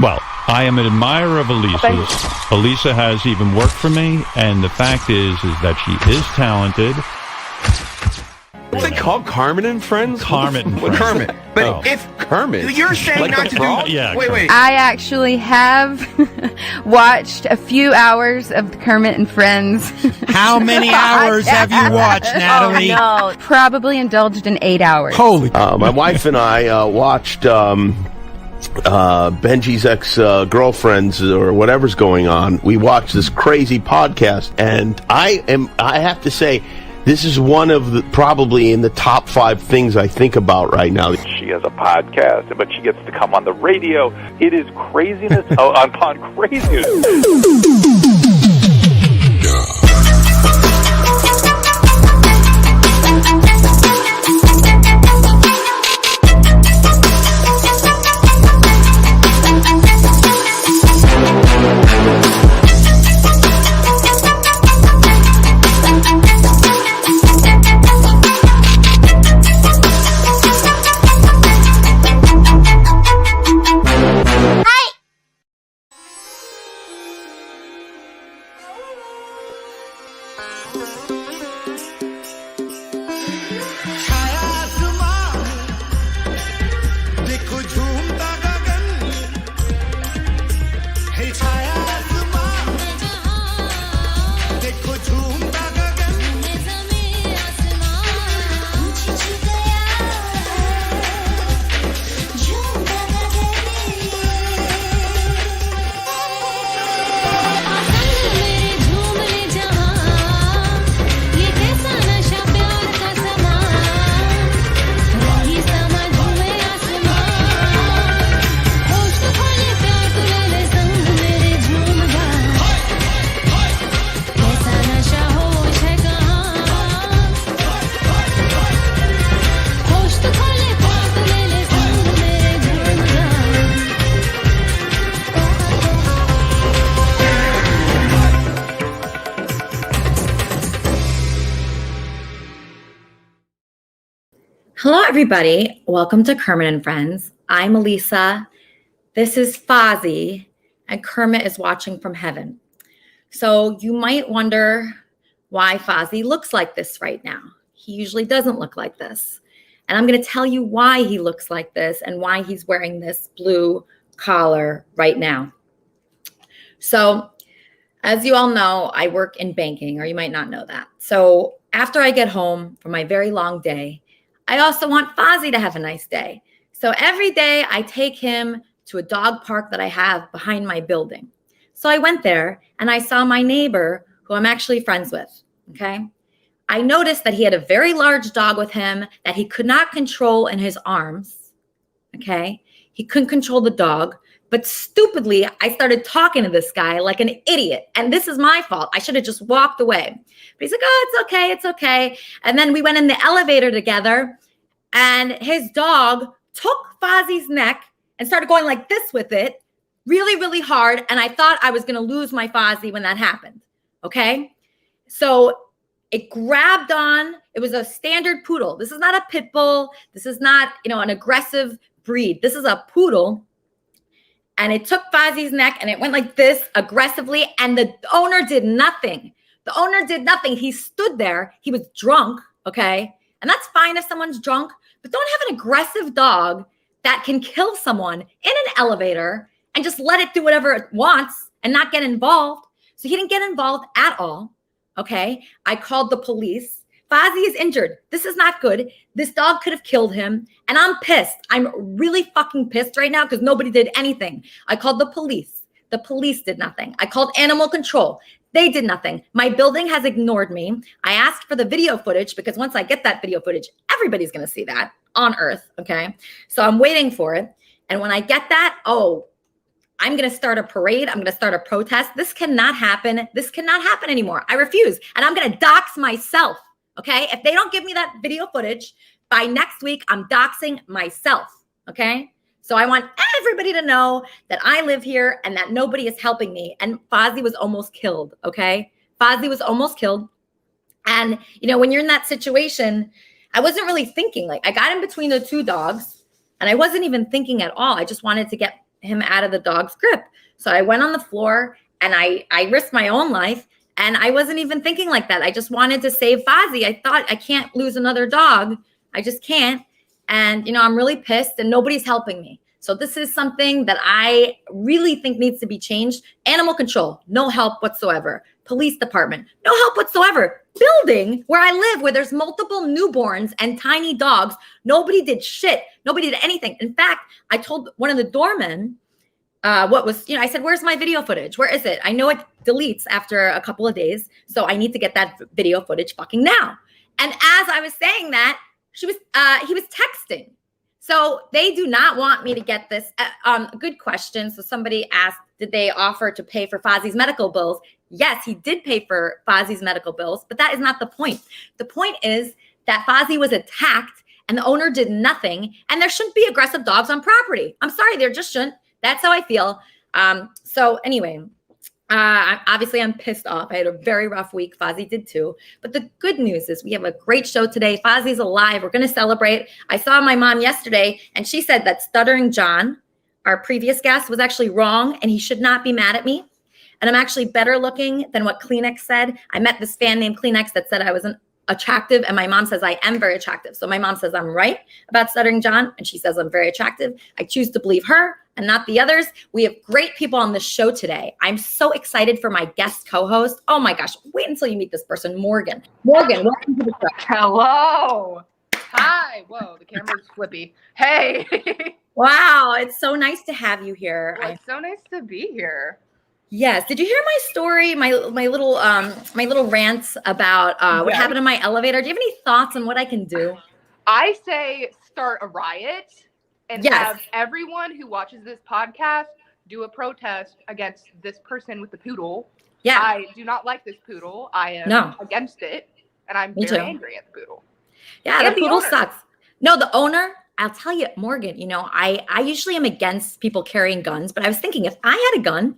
Well, I am an admirer of Elisa's. Elisa has even worked for me, and the fact is that she is talented. What's it called? Kermit and Friends? Kermit and Friends. Kermit. But It's Kermit. You're saying like not to frog? do... Yeah, wait. I actually have watched a few hours of Kermit and Friends. How many hours have you watched, Natalie? Oh, no. Probably indulged in 8 hours. Holy. My wife and I watched Benji's ex-girlfriends or whatever's going on. We watched this crazy podcast, and I have to say, this is one of the, probably in the top 5 things I think about right now. She has a podcast, but she gets to come on the radio. It is craziness upon craziness. Hello, everybody. Welcome to Kermit and Friends. I'm Elisa. This is Fozzie, and Kermit is watching from heaven. So you might wonder why Fozzie looks like this right now. He usually doesn't look like this. And I'm going to tell you why he looks like this and why he's wearing this blue collar right now. So as you all know, I work in banking, or you might not know that. So after I get home from my very long day, I also want Fozzie to have a nice day. So every day I take him to a dog park that I have behind my building. So I went there and I saw my neighbor who I'm actually friends with, okay? I noticed that he had a very large dog with him that he could not control in his arms, okay? He couldn't control the dog, but stupidly, I started talking to this guy like an idiot. And this is my fault. I should have just walked away. But he's like, oh, it's okay. And then we went in the elevator together, and his dog took Fozzie's neck and started going like this with it really, really hard. And I thought I was going to lose my Fozzie when that happened. Okay. So it grabbed on. It was a standard poodle. This is not a pit bull. This is not, an aggressive breed. This is a poodle. And it took Fozzie's neck and it went like this aggressively. And the owner did nothing. He stood there. He was drunk. Okay. And that's fine if someone's drunk, but don't have an aggressive dog that can kill someone in an elevator and just let it do whatever it wants and not get involved. So he didn't get involved at all. Okay. I called the police. Fozzie is injured. This is not good. This dog could have killed him. And I'm pissed. I'm really fucking pissed right now because nobody did anything. I called the police. The police did nothing. I called animal control. They did nothing. My building has ignored me. I asked for the video footage because once I get that video footage, everybody's going to see that on Earth. Okay. So I'm waiting for it. And when I get that, I'm going to start a parade. I'm going to start a protest. This cannot happen. This cannot happen anymore. I refuse. And I'm going to dox myself. Okay. If they don't give me that video footage by next week, I'm doxing myself. Okay. So I want everybody to know that I live here and that nobody is helping me. And Fozzie was almost killed. Okay. Fozzie was almost killed. And, when you're in that situation, I wasn't really thinking. Like, I got in between the two dogs and I wasn't even thinking at all. I just wanted to get him out of the dog's grip. So I went on the floor and I risked my own life. And I wasn't even thinking like that. I just wanted to save Fozzie. I thought I can't lose another dog. I just can't. And, I'm really pissed and nobody's helping me. So this is something that I really think needs to be changed. Animal control, no help whatsoever. Police department, no help whatsoever. Building where I live, where there's multiple newborns and tiny dogs, nobody did shit. Nobody did anything. In fact, I told one of the doormen, I said, where's my video footage? Where is it? I know it deletes after a couple of days. So I need to get that video footage fucking now. And as I was saying that, he was texting. So they do not want me to get this. Good question. So somebody asked, did they offer to pay for Fozzie's medical bills? Yes, he did pay for Fozzie's medical bills, but that is not the point. The point is that Fozzie was attacked and the owner did nothing. And there shouldn't be aggressive dogs on property. I'm sorry, there just shouldn't. That's how I feel. So anyway, obviously I'm pissed off. I had a very rough week. Fozzie did too. But the good news is we have a great show today. Fozzie's alive. We're going to celebrate. I saw my mom yesterday and she said that Stuttering John, our previous guest, was actually wrong and he should not be mad at me. And I'm actually better looking than what Kleenex said. I met this fan named Kleenex that said I wasn't attractive. And my mom says I am very attractive. So my mom says I'm right about Stuttering John. And she says I'm very attractive. I choose to believe her and not the others. We have great people on the show today. I'm so excited for my guest co-host. Oh my gosh. Wait until you meet this person, Morgan. Morgan, welcome to the show. Hello. Hi. Whoa, the camera's flippy. Hey. Wow. It's so nice to have you here. Well, it's so nice to be here. Yes. Did you hear my story? My little rants about what happened in my elevator? Do you have any thoughts on what I can do? I say start a riot and have everyone who watches this podcast do a protest against this person with the poodle. Yeah. I do not like this poodle. I am against it. And I'm very angry at the poodle. Yeah, And the poodle owner. sucks. No, the owner, I'll tell you, Morgan, I usually am against people carrying guns, but I was thinking if I had a gun,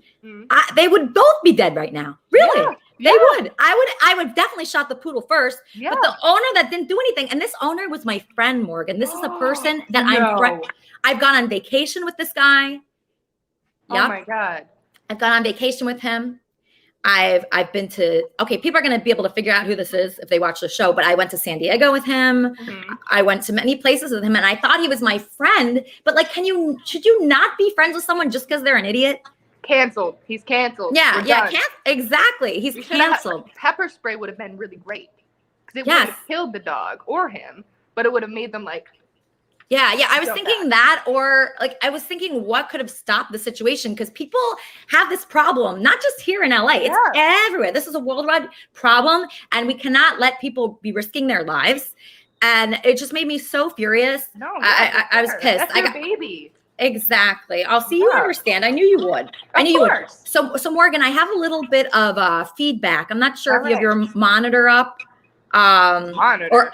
they would both be dead right now. Really? Yeah. They would. I would definitely shot the poodle first. Yeah. But the owner that didn't do anything, and this owner was my friend, Morgan. This is a person that I've gone on vacation with this guy. Yep. Oh my God. I've gone on vacation with him. I've been to, people are going to be able to figure out who this is if they watch the show, but I went to San Diego with him. Mm-hmm. I went to many places with him and I thought he was my friend, but like, should you not be friends with someone just because they're an idiot? Canceled. He's canceled. Yeah. Exactly. He's canceled. Pepper spray would have been really great because it would have killed the dog or him, but it would have made them like, Yeah. I was thinking that, or like, I was thinking what could have stopped the situation because people have this problem, not just here in LA, it's everywhere. This is a worldwide problem and we cannot let people be risking their lives. And it just made me so furious. No, I was pissed. That's your baby. Exactly. I'll see you understand. I knew you would. I knew you would. So Morgan, I have a little bit of feedback. I'm not sure if you have your monitor up. Monitor.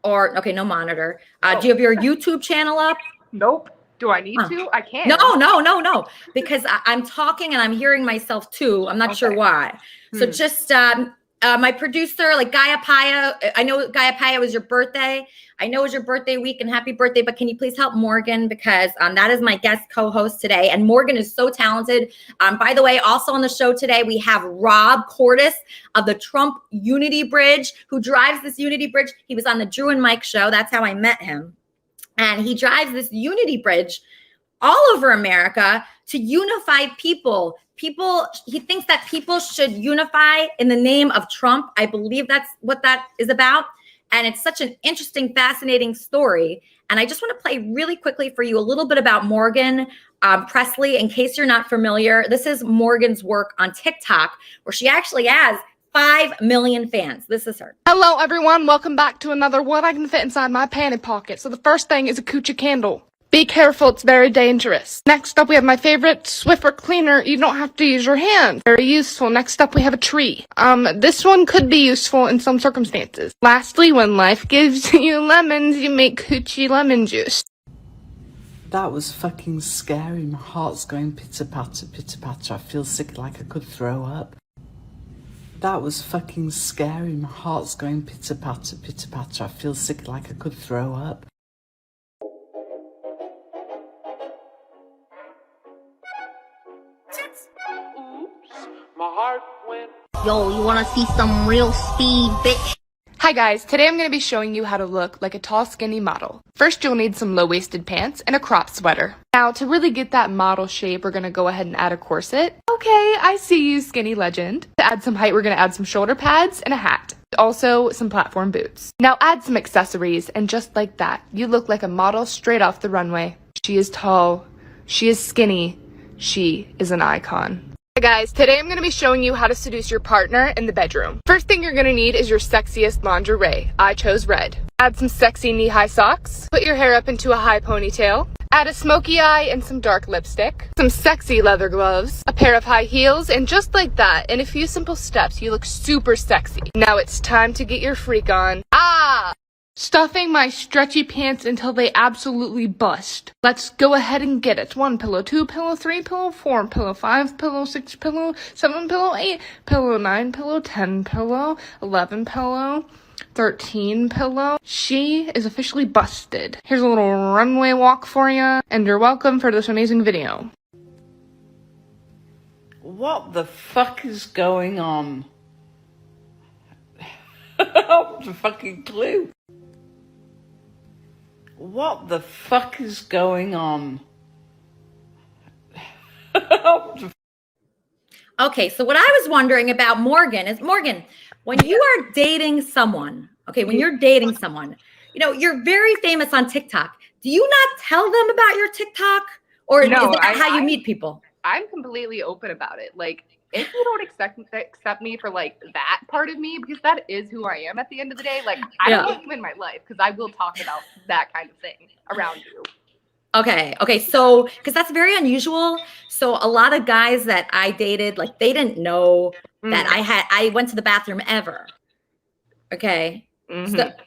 Or okay, no monitor. Do you have your YouTube channel up? Nope. Do I need to? I can't. No. Because I'm talking and I'm hearing myself too. I'm not sure why. So just my producer, like Gaia Paya. I know Gaia Paya was your birthday. I know it was your birthday week and happy birthday, but can you please help Morgan? Because that is my guest co-host today. And Morgan is so talented. By the way, also on the show today, we have Rob Cordes of the Trump Unity Bridge, who drives this Unity Bridge. He was on the Drew and Mike show. That's how I met him. And he drives this Unity Bridge all over America to unify people. He thinks that people should unify in the name of Trump. I believe that's what that is about. And it's such an interesting, fascinating story. And I just want to play really quickly for you a little bit about Morgan Presley. In case you're not familiar, this is Morgan's work on TikTok, where she actually has 5 million fans. This is her. Hello, everyone. Welcome back to another What I Can Fit Inside My Panty Pocket. So the first thing is a coochie candle. Be careful, it's very dangerous. Next up, we have my favorite Swiffer cleaner. You don't have to use your hands. Very useful. Next up, we have a tree. This one could be useful in some circumstances. Lastly, when life gives you lemons, you make coochie lemon juice. That was fucking scary. My heart's going pitter-patter, pitter-patter. I feel sick like I could throw up. That was fucking scary. My heart's going pitter-patter, pitter-patter. I feel sick like I could throw up. Yo, you wanna see some real speed, bitch? Hi guys, today I'm going to be showing you how to look like a tall, skinny model. First, you'll need some low-waisted pants and a crop sweater. Now, to really get that model shape, we're going to go ahead and add a corset. Okay, I see you, skinny legend. To add some height, we're going to add some shoulder pads and a hat. Also, some platform boots. Now add some accessories, and just like that, you look like a model straight off the runway. She is tall. She is skinny. She is an icon. Hey guys, today I'm going to be showing you how to seduce your partner in the bedroom. First thing you're going to need is your sexiest lingerie. I chose red. Add some sexy knee-high socks. Put your hair up into a high ponytail. Add a smoky eye and some dark lipstick. Some sexy leather gloves. A pair of high heels, and just like that, in a few simple steps, you look super sexy. Now it's time to get your freak on. Stuffing my stretchy pants until they absolutely bust. Let's go ahead and get it. 1 pillow, 2 pillow, 3 pillow, 4 pillow, 5 pillow, 6 pillow, 7 pillow, 8 pillow, 9 pillow, 10 pillow, 11 pillow, 13 pillow. She is officially busted. Here's a little runway walk for you, and you're welcome for this amazing video. What the fuck is going on? What's the fucking clue? What the fuck is going on? Okay, so what I was wondering about Morgan is, Morgan, when you are dating someone, when you're dating someone, you're very famous on TikTok. Do you not tell them about your TikTok? Or No, is that how you meet people? I'm completely open about it. Like, if you don't accept me for like that part of me, because that is who I am at the end of the day, like I don't want you in my life because I will talk about that kind of thing around you. Okay. So, because that's very unusual. So a lot of guys that I dated, like they didn't know that I went to the bathroom ever. Okay.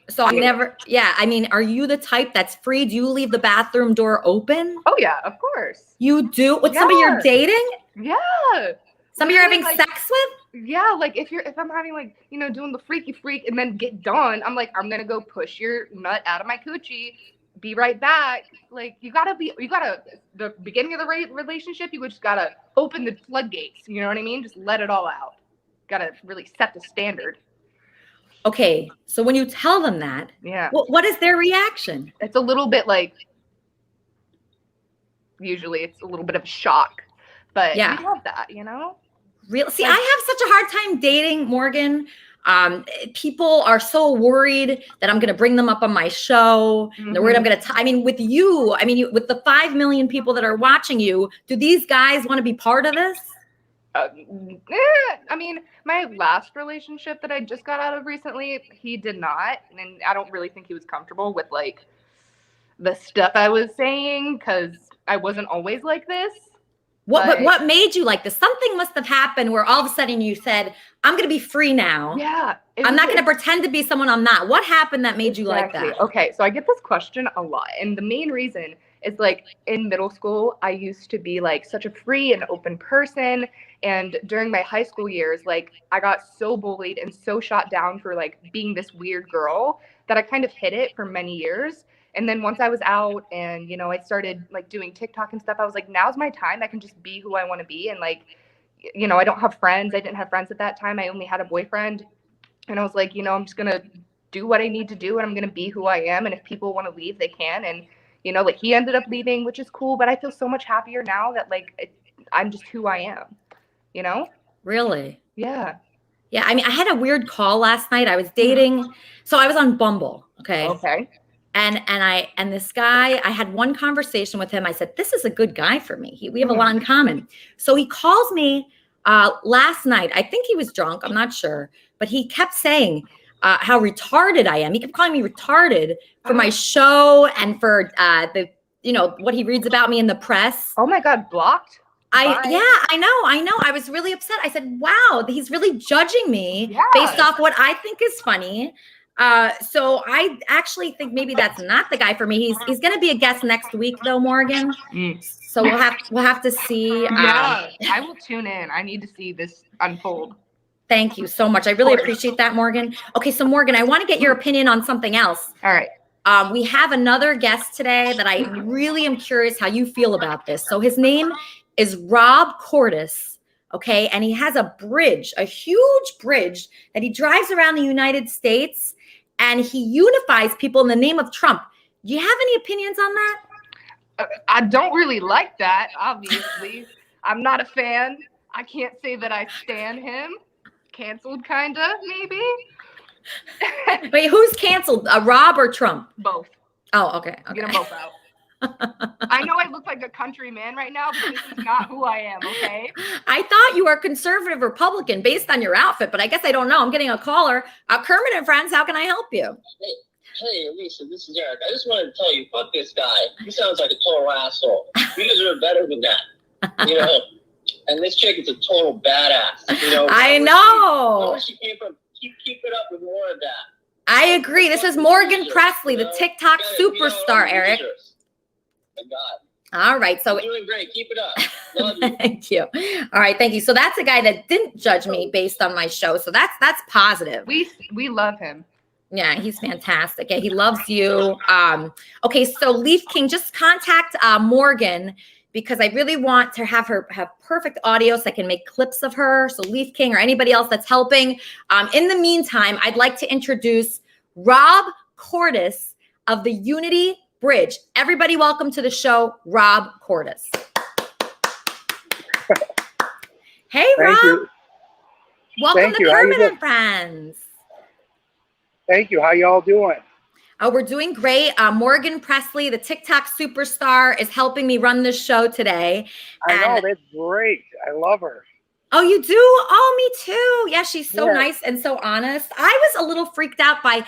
So I never, I mean, are you the type that's free? Do you leave the bathroom door open? Oh yeah, of course. You do? With somebody you're dating? Yeah. Somebody you're having sex with? Yeah, like if I'm having like, doing the freaky freak and then get done, I'm like, I'm gonna go push your nut out of my coochie, be right back. Like the beginning of the relationship, you just gotta open the floodgates. You know what I mean? Just let it all out. Gotta really set the standard. Okay, so when you tell them that, what is their reaction? It's a little bit like, usually it's a little bit of a shock, but we love that, Real. See, I have such a hard time dating, Morgan. People are so worried that I'm going to bring them up on my show. They're worried I'm going to, with you, with the 5 million people that are watching you, do these guys want to be part of this? My last relationship that I just got out of recently, he did not. And I don't really think he was comfortable with like the stuff I was saying because I wasn't always like this. What made you like this? Something must have happened where all of a sudden you said, I'm going to be free now. Yeah. I'm not going to pretend to be someone I'm not. What happened that made you like that? Okay. So I get this question a lot. And the main reason is like in middle school, I used to be like such a free and open person. And during my high school years, like I got so bullied and so shot down for like being this weird girl that I kind of hid it for many years. And then once I was out and, I started like doing TikTok and stuff, I was like, now's my time. I can just be who I want to be. And like, I don't have friends. I didn't have friends at that time. I only had a boyfriend. And I was like, I'm just going to do what I need to do. And I'm going to be who I am. And if people want to leave, they can. And, like he ended up leaving, which is cool. But I feel so much happier now that like I'm just who I am, Really? Yeah. Yeah. I had a weird call last night. I was dating. So I was on Bumble. Okay. And this guy, I had one conversation with him. I said, this is a good guy for me. We have a lot in common. So he calls me last night. I think he was drunk. I'm not sure. But he kept saying how retarded I am. He kept calling me retarded for my show and for what he reads about me in the press. Oh my God, blocked? I know. I was really upset. I said, wow, he's really judging me based off what I think is funny. So I actually think maybe that's not the guy for me. He's going to be a guest next week though, Morgan. So we'll have to see. Yeah, I will tune in. I need to see this unfold. Thank you so much. I really appreciate that, Morgan. Okay, so Morgan, I want to get your opinion on something else. All right. We have another guest today that I really am curious how you feel about this. So his name is Rob Cortis Okay. And he has a bridge, a huge bridge that he drives around the United States, and he unifies people in the name of Trump. Do you have any opinions on that? I don't really like that, obviously. I'm not a fan. I can't say that I stan him. Canceled, kinda, maybe. Wait, who's canceled? Rob or Trump? Both. Oh, okay. Get them both out. I know I look like a country man right now, but this is not who I am, okay? I thought you were a conservative Republican based on your outfit, but I guess I don't know. I'm getting a caller. Kermit and Friends, how can I help you? Hey, Lisa, this is Eric. I just wanted to tell you, fuck this guy. He sounds like a total asshole. You deserve better than that. You know? And this chick is a total badass. You know? I know. Where she came from, keep it up with more of that. I agree. This is Morgan Presley, the TikTok superstar, Eric. Thank God. All right. So you're doing great. Keep it up. Love you. Thank you. All right. Thank you. So that's a guy that didn't judge me based on my show. So that's positive. We love him. Yeah, he's fantastic. Yeah, he loves you. Okay, so Leaf King, just contact Morgan, because I really want to have her have perfect audio so I can make clips of her. So Leaf King or anybody else that's helping. In the meantime, I'd like to introduce Rob Cordes of the Unity Bridge. Everybody, welcome to the show, Rob Cordes. Hey, Rob. You. Welcome to Kermit and Friends. Thank you. How y'all doing? Oh, we're doing great. Morgan Presley, the TikTok superstar, is helping me run this show today. I know, that's great. I love her. Oh, you do? Oh, me too. Yeah, she's so nice and so honest. I was a little freaked out when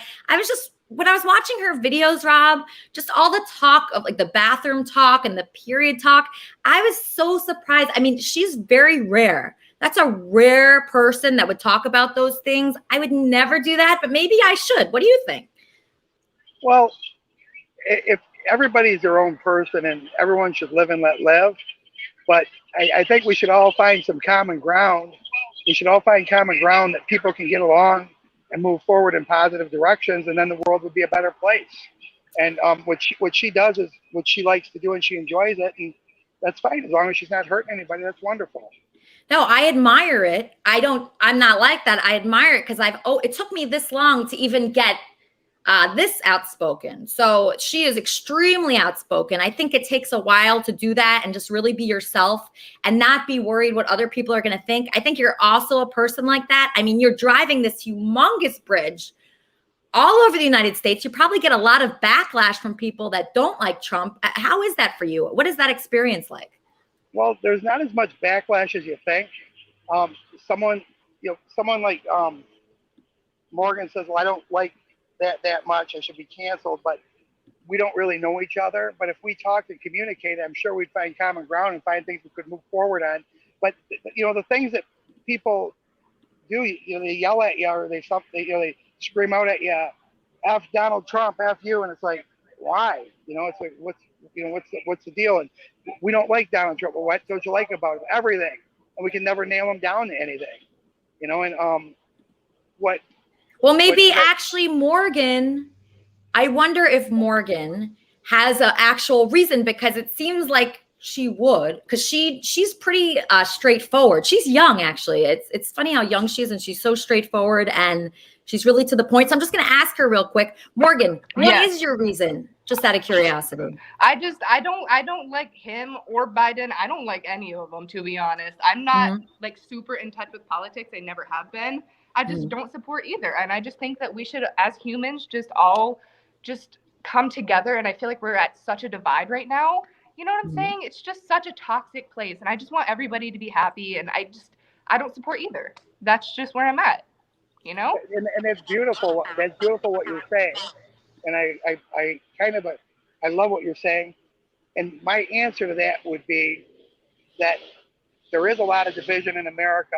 I was watching her videos, Rob, just all the talk of like the bathroom talk and the period talk. I was so surprised. I mean, she's very rare. That's a rare person that would talk about those things. I would never do that, but maybe I should. What do you think? Well, if everybody's their own person and everyone should live and let live, but I think we should all find some common ground. We should all find common ground that people can get along and move forward in positive directions, and then the world would be a better place. And what she does is what she likes to do, and she enjoys it, and that's fine. As long as she's not hurting anybody, that's wonderful. No, I admire it. I'm not like that. I admire it because it took me this long to even get this outspoken. So she is extremely outspoken. I think it takes a while to do that and just really be yourself and not be worried what other people are going to think. I think you're also a person like that. I mean, you're driving this humongous bridge all over the United States. You probably get a lot of backlash from people that don't like Trump. How is that for you? What is that experience like? Well, there's not as much backlash as you think. Someone like Morgan says, well, I don't like that much. I should be canceled. But we don't really know each other. But if we talked and communicated, I'm sure we'd find common ground and find things we could move forward on. But the things that people do, they yell at you or they scream out at you, F Donald Trump, F you, and it's like, why? It's like, what's the deal? And we don't like Donald Trump. Well, what don't you like about him? Everything. And we can never nail him down to anything. Well, maybe actually Morgan, I wonder if Morgan has an actual reason, because it seems like she would, because she's pretty straightforward. She's young, actually. It's funny how young she is, and she's so straightforward and she's really to the point. So I'm just going to ask her real quick. Morgan, what is your reason? Just out of curiosity. I don't like him or Biden. I don't like any of them, to be honest. I'm not like super in touch with politics. I never have been. I just don't support either. And I just think that we should, as humans, just all just come together. And I feel like we're at such a divide right now. You know what I'm saying? It's just such a toxic place. And I just want everybody to be happy. And I don't support either. That's just where I'm at. And it's beautiful. That's beautiful what you're saying. And I love what you're saying. And my answer to that would be that there is a lot of division in America,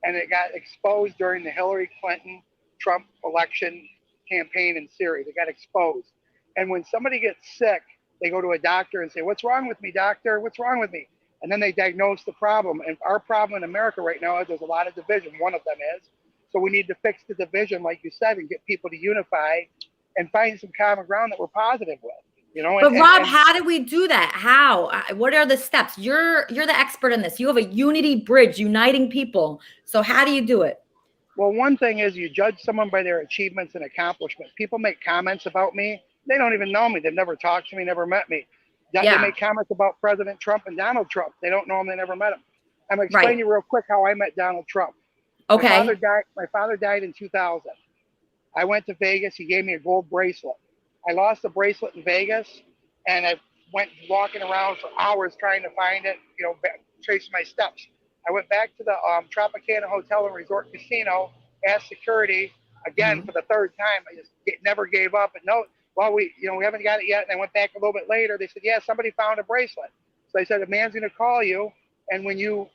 and it got exposed during the Hillary Clinton Trump election campaign in Syria. They got exposed. And when somebody gets sick, they go to a doctor and say, what's wrong with me, doctor? What's wrong with me? And then they diagnose the problem. And our problem in America right now is there's a lot of division. One of them is. So we need to fix the division, like you said, and get people to unify and find some common ground that we're positive with. You know, But Rob, how did we do that? How? What are the steps? You're the expert in this. You have a unity bridge uniting people. So how do you do it? Well, one thing is you judge someone by their achievements and accomplishments. People make comments about me. They don't even know me. They've never talked to me, never met me. They make comments about President Trump and Donald Trump. They don't know him. They never met him. I'm going to explain you real quick how I met Donald Trump. Okay. My father died in 2000. I went to Vegas. He gave me a gold bracelet. I lost the bracelet in Vegas, and I went walking around for hours trying to find it, you know, tracing my steps. I went back to the Tropicana Hotel and Resort Casino, asked security again for the third time. I just never gave up. And we haven't got it yet. And I went back a little bit later. They said, yeah, somebody found a bracelet. So I said, a man's going to call you, and when you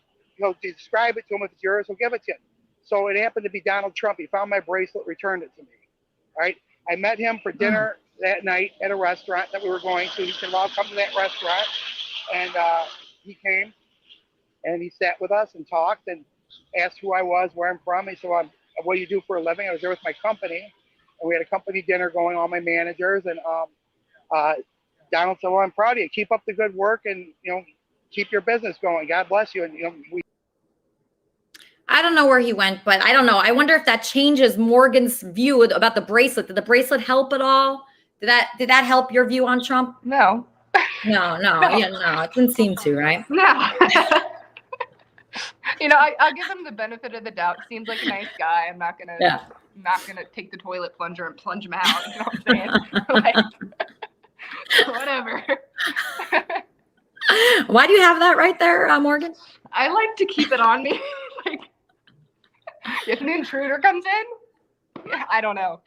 describe it to him, if it's yours, he'll give it to you. So it happened to be Donald Trump. He found my bracelet, returned it to me. All right. I met him for dinner that night at a restaurant that we were going to. He said, well, I'll come to that restaurant. And he came and he sat with us and talked and asked who I was, where I'm from. He said, well, what do you do for a living? I was there with my company. And we had a company dinner going, all my managers. And Donald said, well, I'm proud of you. Keep up the good work and, keep your business going. God bless you. And, I don't know where he went, but I don't know. I wonder if that changes Morgan's view about the bracelet. Did the bracelet help at all? Did that help your view on Trump? No. No. Yeah, it didn't seem to, right? No. I'll give him the benefit of the doubt. Seems like a nice guy. I'm not gonna take the toilet plunger and plunge him out. You know what I'm saying? Whatever. Why do you have that right there, Morgan? I like to keep it on me. If an intruder comes in, I don't know.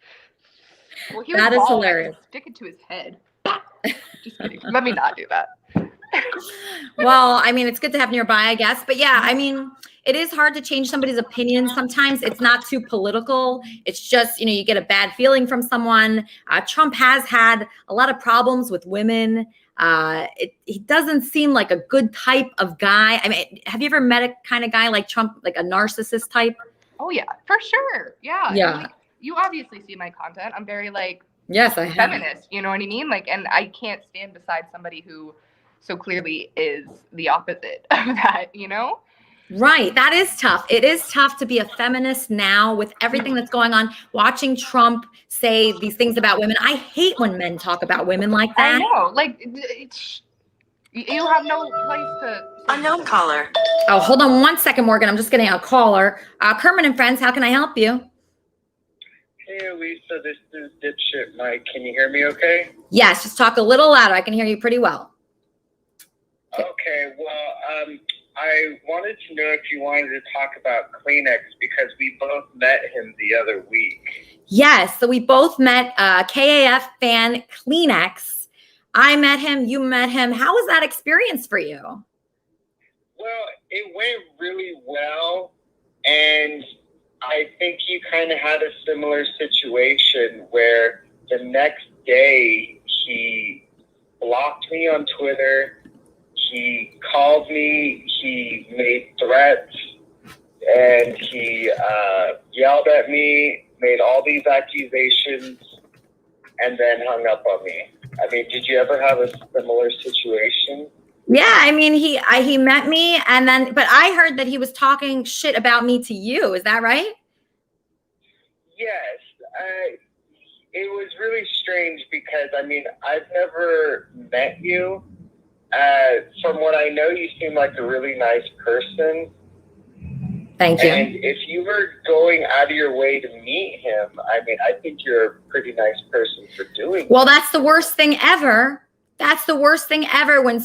Well, that is hilarious. Stick it to his head. Just kidding. Let me not do that. Well, I mean, it's good to have nearby, I guess. But yeah, I mean, it is hard to change somebody's opinion. Sometimes it's not too political. It's just, you get a bad feeling from someone. Trump has had a lot of problems with women. He doesn't seem like a good type of guy. I mean, have you ever met a kind of guy like Trump, like a narcissist type? Oh yeah, for sure. Yeah. Yeah. You obviously see my content. I'm very yes, I have. feminist. You know what I mean? And I can't stand beside somebody who so clearly is the opposite of that. Right. That is tough. It is tough to be a feminist now with everything that's going on. Watching Trump say these things about women. I hate when men talk about women like that. I know. You have no place to. Unknown caller. Oh, hold on 1 second, Morgan. I'm just getting a caller. Kermit and Friends, how can I help you? Hey, Lisa, this is Dipshit Mike. Can you hear me okay? Yes, just talk a little louder. I can hear you pretty well. Okay, well, I wanted to know if you wanted to talk about Kleenex because we both met him the other week. Yes, so we both met KAF fan Kleenex. I met him, you met him. How was that experience for you? Well, it went really well, and I think you kind of had a similar situation where the next day he blocked me on Twitter, he called me, he made threats, and he yelled at me, made all these accusations, and then hung up on me. I mean, did you ever have a similar situation? Yeah, I mean, he met me, but I heard that he was talking shit about me to you. Is that right? Yes. It was really strange because, I mean, I've never met you. From what I know, you seem like a really nice person. Thank you. And if you were going out of your way to meet him, I mean, I think you're a pretty nice person for doing Well, that's the worst thing ever. That's the worst thing ever when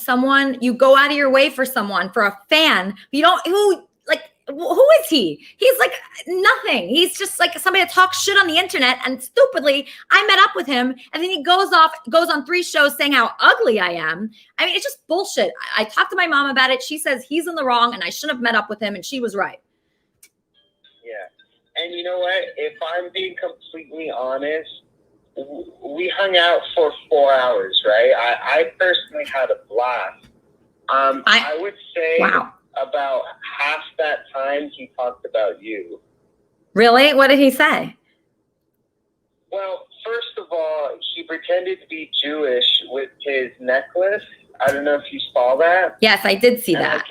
you go out of your way for someone, for a fan. Who is he? He's like nothing. He's just like somebody that talks shit on the internet. And stupidly, I met up with him, and then he goes on 3 shows saying how ugly I am. I mean, it's just bullshit. I talked to my mom about it. She says he's in the wrong, and I shouldn't have met up with him, and she was right. Yeah. And you know what? If I'm being completely honest, we hung out for 4 hours, right? I personally had a blast. I would say about half that time he talked about you. Really? What did he say? Well, first of all, he pretended to be Jewish with his necklace. I don't know if you saw that. Yes, I did see And that.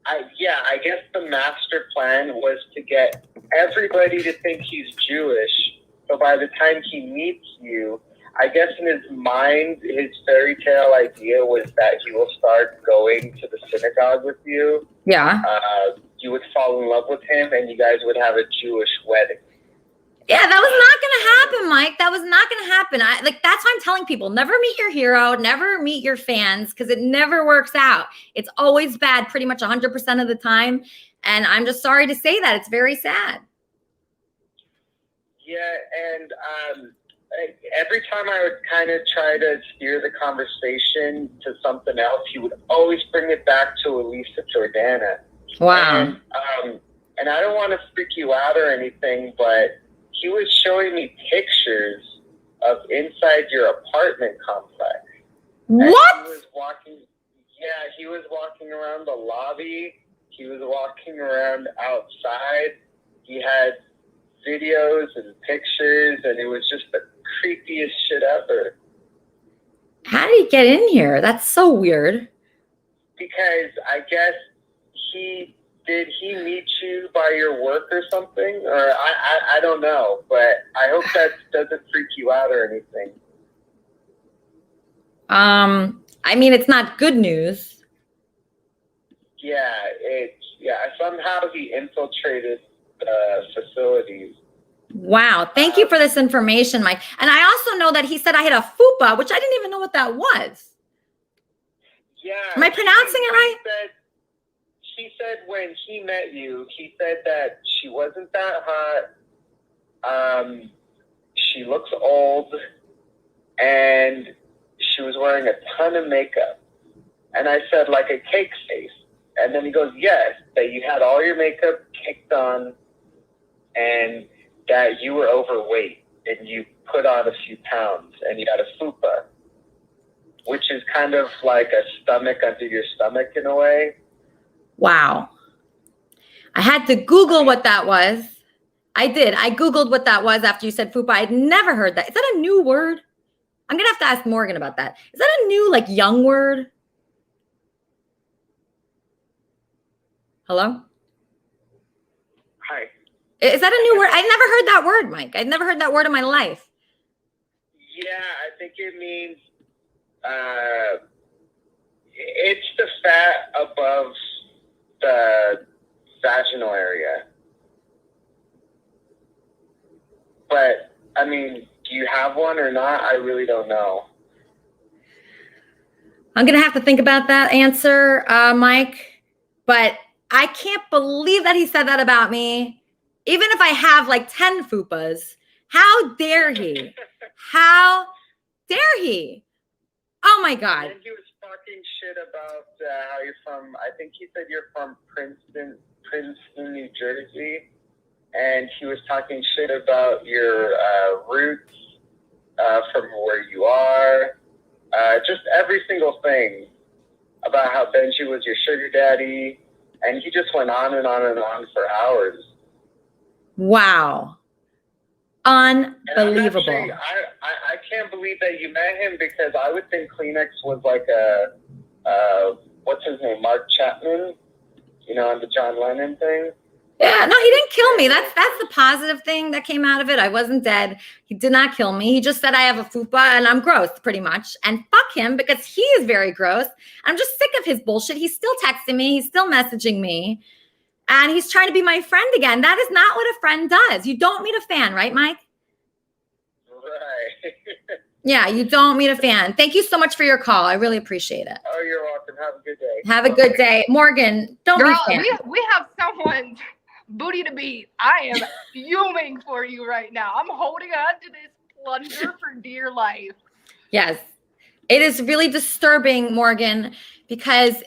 I guess the master plan was to get everybody to think he's Jewish. So by the time he meets you, I guess in his mind, his fairy tale idea was that he will start going to the synagogue with you. Yeah. You would fall in love with him, and you guys would have a Jewish wedding. Yeah, that was not going to happen, Mike. That was not going to happen. That's why I'm telling people, never meet your hero, never meet your fans, because it never works out. It's always bad pretty much 100% of the time. And I'm just sorry to say that. It's very sad. Yeah, and every time I would kind of try to steer the conversation to something else, he would always bring it back to Elisa Jordana. Wow. And I don't want to freak you out or anything, but he was showing me pictures of inside your apartment complex. What? He was walking around the lobby. He was walking around outside. He had videos and pictures, and it was just the creepiest shit ever. How did he get in here? That's so weird. Because I guess did he meet you by your work or something? Or I don't know, but I hope that doesn't freak you out or anything. I mean, it's not good news. Yeah, somehow he infiltrated facilities. Wow. Thank you for this information, Mike. And I also know that he said I had a fupa, which I didn't even know what that was. Yeah. Am I pronouncing it right? She said when he met you, he said that she wasn't that hot. She looks old, and she was wearing a ton of makeup. And I said, like a cake face. And then he goes, yes, that you had all your makeup kicked on, and that you were overweight, and you put on a few pounds, and you had a fupa, which is kind of like a stomach under your stomach in a way. Wow. I had to Google what that was. I did. I Googled what that was after you said fupa. I'd never heard that. Is that a new word? I'm going to have to ask Morgan about that. Is that a new, young word? Hello? Hi. Is that a new word? I never heard that word, Mike. I'd never heard that word in my life. Yeah, I think it means it's the fat above the vaginal area. But, I mean, do you have one or not? I really don't know. I'm going to have to think about that answer, Mike. But I can't believe that he said that about me. Even if I have 10 fupas, how dare he? How dare he? Oh my God. And he was talking shit about how you're from, I think he said you're from Princeton, New Jersey. And he was talking shit about your roots from where you are. Just every single thing about how Benji was your sugar daddy. And he just went on and on and on for hours. Wow. Unbelievable. Actually, I can't believe that you met him, because I would think Kleenex was like a what's his name, Mark Chapman, on the John Lennon thing. Yeah, no, he didn't kill me. That's the positive thing that came out of it. I wasn't dead. He did not kill me. He just said I have a fupa and I'm gross, pretty much. And fuck him, because he is very gross. I'm just sick of his bullshit. He's still texting me. He's still messaging me. And he's trying to be my friend again. That is not what a friend does. You don't meet a fan, right, Mike? Right. Yeah, you don't meet a fan. Thank you so much for your call. I really appreciate it. Oh, you're welcome. Have a good day. Have a good day. Morgan, don't Girl, be fan. we have someone's booty to beat. I am fuming for you right now. I'm holding on to this plunger for dear life. Yes. It is really disturbing, Morgan, because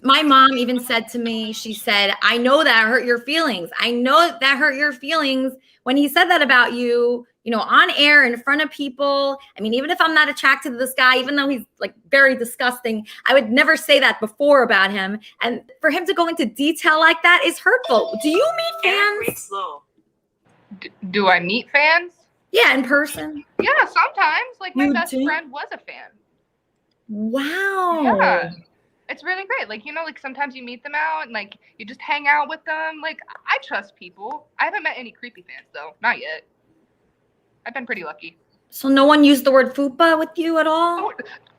my mom even said to me, she said, I know that hurt your feelings. I know that hurt your feelings when he said that about you, on air in front of people. I mean, even if I'm not attracted to this guy, even though he's very disgusting, I would never say that before about him. And for him to go into detail like that is hurtful. Do you meet fans? Do I meet fans? Yeah, in person. Yeah, sometimes. Like my You best do? friend was a fan. Wow. Yeah. It's really great. Like, you know, like sometimes you meet them out and like you just hang out with them. Like, I trust people. I haven't met any creepy fans though. Not yet. I've been pretty lucky. So no one used the word fupa with you at all? Oh,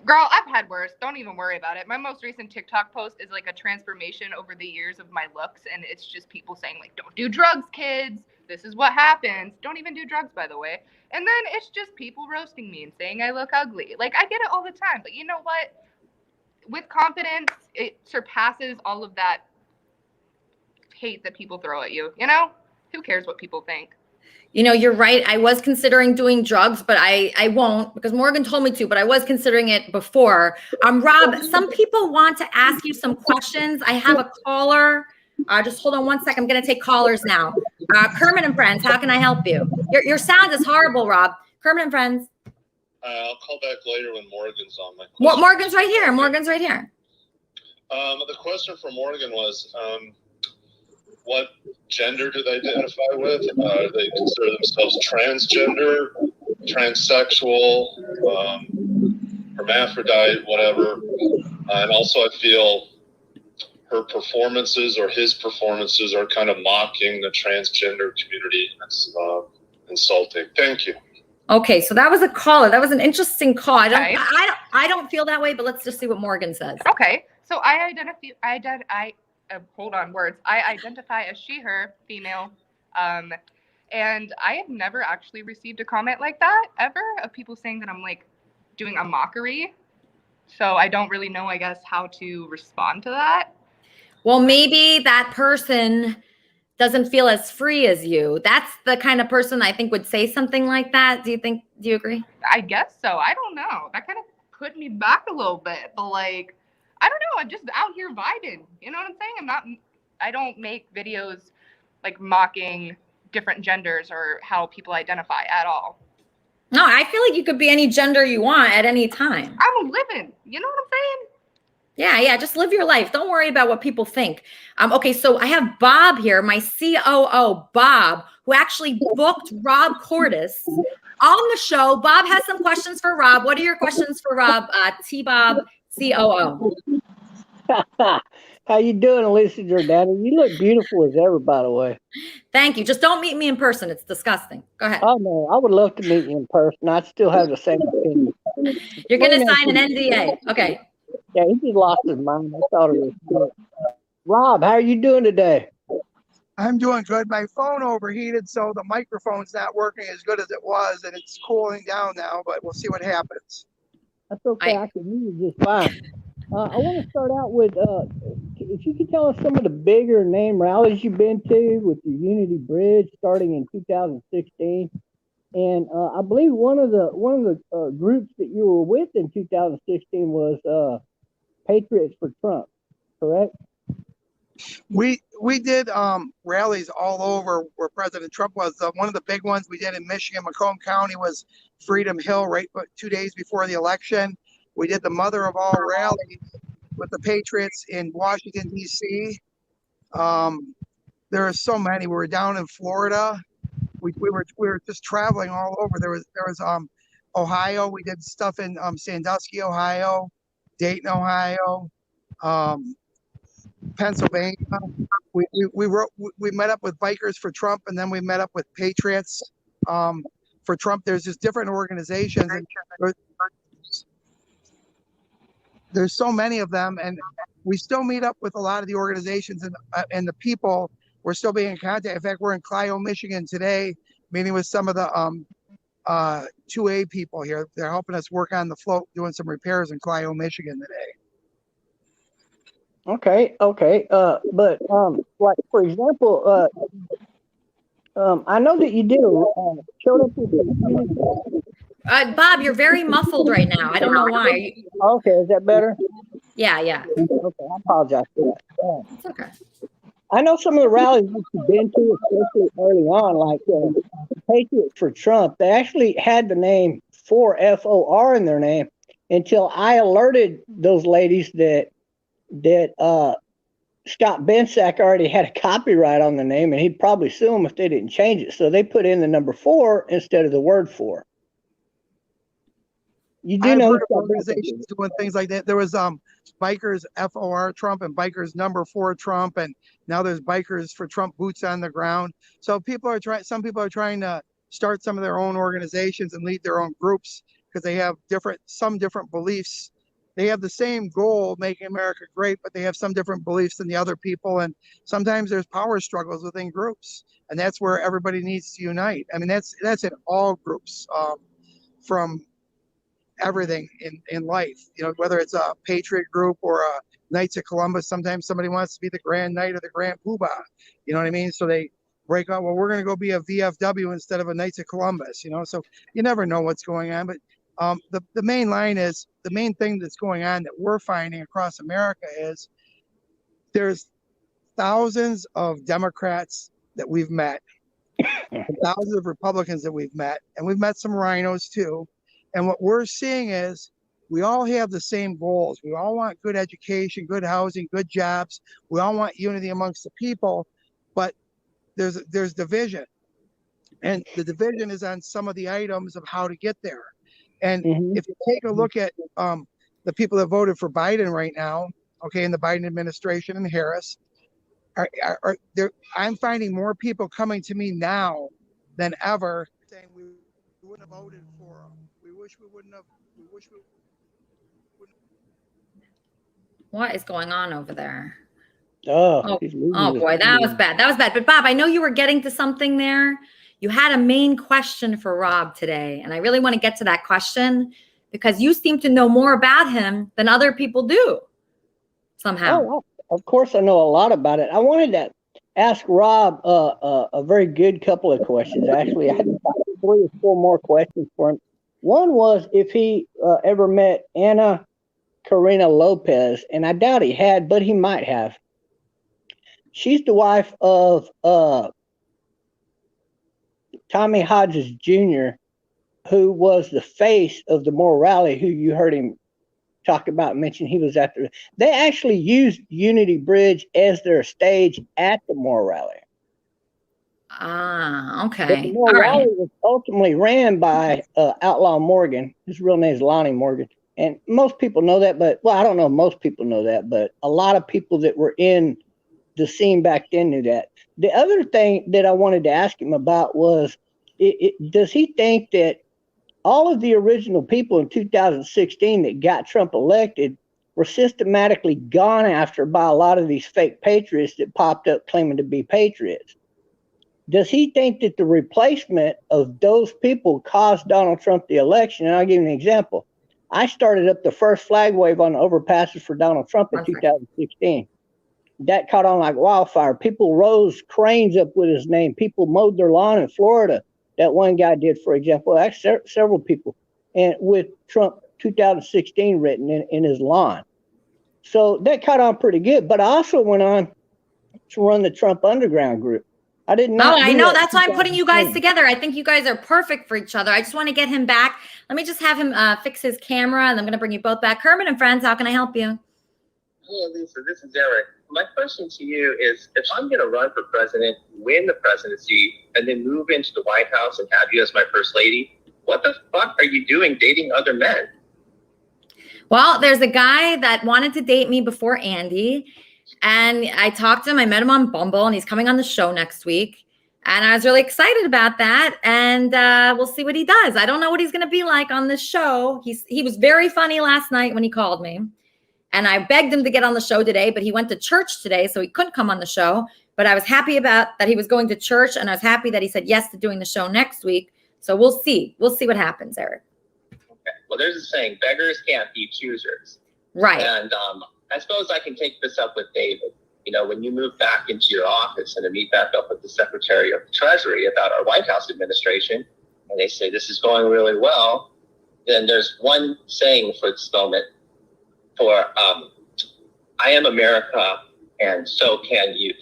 girl, I've had worse. Don't even worry about it. My most recent TikTok post is like a transformation over the years of my looks, and it's just people saying like, "Don't do drugs, kids. This is what happens." Don't even do drugs, by the way. And then it's just people roasting me and saying I look ugly. Like, I get it all the time, but you know what? With confidence, it surpasses all of that hate that people throw at you. You know? Who cares what people think? You know, you're right. I was considering doing drugs, but I won't because Morgan told me to, but I was considering it before. Rob, some people want to ask you some questions. I have a caller. Just hold on one second. I'm going to take callers now. Kermit and Friends, how can I help you? Your sound is horrible, Rob. Kermit and Friends. I'll call back later when Morgan's on my question. Morgan's right here. Morgan's right here. The question for Morgan was, what gender do they identify with? Do they consider themselves transgender, transsexual, hermaphrodite, whatever? And also I feel her performances or his performances are kind of mocking the transgender community. That's insulting. Thank you. Okay, so that was a caller. That was an interesting call. I don't feel that way, but let's just see what Morgan says. Okay, so I identify as she, her, female, and I have never actually received a comment like that ever of people saying that I'm like doing a mockery. So I don't really know, I guess, how to respond to that. Well, maybe that person doesn't feel as free as you. That's the kind of person I think would say something like that. Do you agree? I guess so. I don't know. That kind of put me back a little bit, but like, I don't know. I'm just out here vibing. You know what I'm saying? I don't make videos like mocking different genders or how people identify at all. No, I feel like you could be any gender you want at any time. I'm living. You know what I'm saying? Yeah. Just live your life. Don't worry about what people think. Okay, so I have Bob here, my COO, Bob, who actually booked Rob Cordes on the show. Bob has some questions for Rob. What are your questions for Rob? T-Bob, COO. How you doing, Alicia Jordana? You look beautiful as ever, by the way. Thank you. Just don't meet me in person. It's disgusting. Go ahead. Oh, no. I would love to meet you in person. I still have the same opinion. You're going to sign an NDA. Okay. Yeah, he just lost his mind. I thought it was good. Rob, how are you doing today? I'm doing good. My phone overheated, so the microphone's not working as good as it was, and it's cooling down now, but we'll see what happens. That's okay. I can hear you just fine. I want to start out with, if you could tell us some of the bigger name rallies you've been to with the Unity Bridge starting in 2016. And I believe one of the groups that you were with in 2016 was Patriots for Trump, correct? We did rallies all over where President Trump was. One of the big ones we did in Michigan, Macomb County, was Freedom Hill, right 2 days before the election. We did the mother of all rallies with the Patriots in Washington, D.C. There are so many. We were down in Florida. We were just traveling all over. There was Ohio. We did stuff in Sandusky, Ohio, Dayton, Ohio, Pennsylvania. We met up with Bikers for Trump, and then we met up with Patriots for Trump. There's just different organizations, and there's so many of them, and we still meet up with a lot of the organizations and the people. We're still being in contact. In fact, we're in Clio, Michigan today, meeting with some of the 2A people here. They're helping us work on the float, doing some repairs in Clio, Michigan today. Okay. But like for example, I know that you did showed up with the Bob, you're very muffled right now. I don't know why. Okay, is that better? Yeah. Okay, I apologize for that. It's okay. I know some of the rallies that you've been to, especially early on, like Patriots for Trump. They actually had the name FOR in their name until I alerted those ladies that Scott Bensack already had a copyright on the name, and he'd probably sue them if they didn't change it. So they put in the number 4 instead of the word 4. You do I've know heard of organizations doing things like that. There was Bikers FOR Trump and Bikers number 4 Trump, and now there's Bikers for Trump, boots on the ground. So some people are trying to start some of their own organizations and lead their own groups because they have some different beliefs. They have the same goal, making America great, but they have some different beliefs than the other people. And sometimes there's power struggles within groups, and that's where everybody needs to unite. I mean, that's in all groups, from everything in life, you know, whether it's a patriot group or a Knights of Columbus. Sometimes somebody wants to be the Grand Knight or the Grand Poobah, you know what I mean? So they break out, well, we're going to go be a VFW instead of a Knights of Columbus, you know? So you never know what's going on, but the main line is, the main thing that's going on that we're finding across America is there's thousands of Democrats that we've met, thousands of Republicans that we've met, and we've met some rhinos too. And what we're seeing is we all have the same goals. We all want good education, good housing, good jobs. We all want unity amongst the people, but there's division. And the division is on some of the items of how to get there. And if you take a look at the people that voted for Biden right now, okay, in the Biden administration and Harris, I'm finding more people coming to me now than ever saying we wouldn't have voted for them. We wish we wouldn't have. We wish we wouldn't. What is going on over there? Oh boy, that was bad. That was bad. But Bob, I know you were getting to something there. You had a main question for Rob today, and I really want to get to that question because you seem to know more about him than other people do somehow. Oh, of course I know a lot about it. I wanted to ask Rob a very good couple of questions. Actually, I had 3 or 4 more questions for him. One was if he ever met Anna Karina Lopez, and I doubt he had, but he might have. She's the wife of Tommy Hodges Jr., who was the face of the Moore Rally, who you heard him talk about, mention he was at the. They actually used Unity Bridge as their stage at the Moore Rally. Ah, okay. But the Moore Rally was ultimately ran by Outlaw Morgan. His real name is Lonnie Morgan. And most people know that, but, well, I don't know if most people know that, but a lot of people that were in the scene back then knew that. The other thing that I wanted to ask him about was, does he think that all of the original people in 2016 that got Trump elected were systematically gone after by a lot of these fake patriots that popped up claiming to be patriots? Does he think that the replacement of those people caused Donald Trump the election? And I'll give you an example. I started up the first flag wave on the overpasses for Donald Trump in 2016. That caught on like wildfire. People rose cranes up with his name. People mowed their lawn in Florida. That one guy did, for example. Actually, several people, and with Trump 2016 written in his lawn. So that caught on pretty good. But I also went on to run the Trump Underground group. I did not. Oh, I know. That's why I'm putting you guys together. I think you guys are perfect for each other. I just want to get him back. Let me just have him fix his camera, and I'm going to bring you both back. Kermit and friends, how can I help you? Hey, Lisa, this is Eric. My question to you is, if I'm going to run for president, win the presidency, and then move into the White House and have you as my first lady, what the fuck are you doing dating other men? Well, there's a guy that wanted to date me before Andy, and I talked to him. I met him on Bumble, and he's coming on the show next week. And I was really excited about that, and we'll see what he does. I don't know what he's going to be like on this show. He was very funny last night when he called me. And I begged him to get on the show today, but he went to church today, so he couldn't come on the show. But I was happy about that he was going to church, and I was happy that he said yes to doing the show next week. So we'll see. We'll see what happens, Eric. Okay. Well, there's a saying, beggars can't be choosers. Right. And I suppose I can take this up with David. You know, when you move back into your office and to meet back up with the Secretary of the Treasury about our White House administration, and they say this is going really well, then there's one saying for this moment. For I am America, and so can you.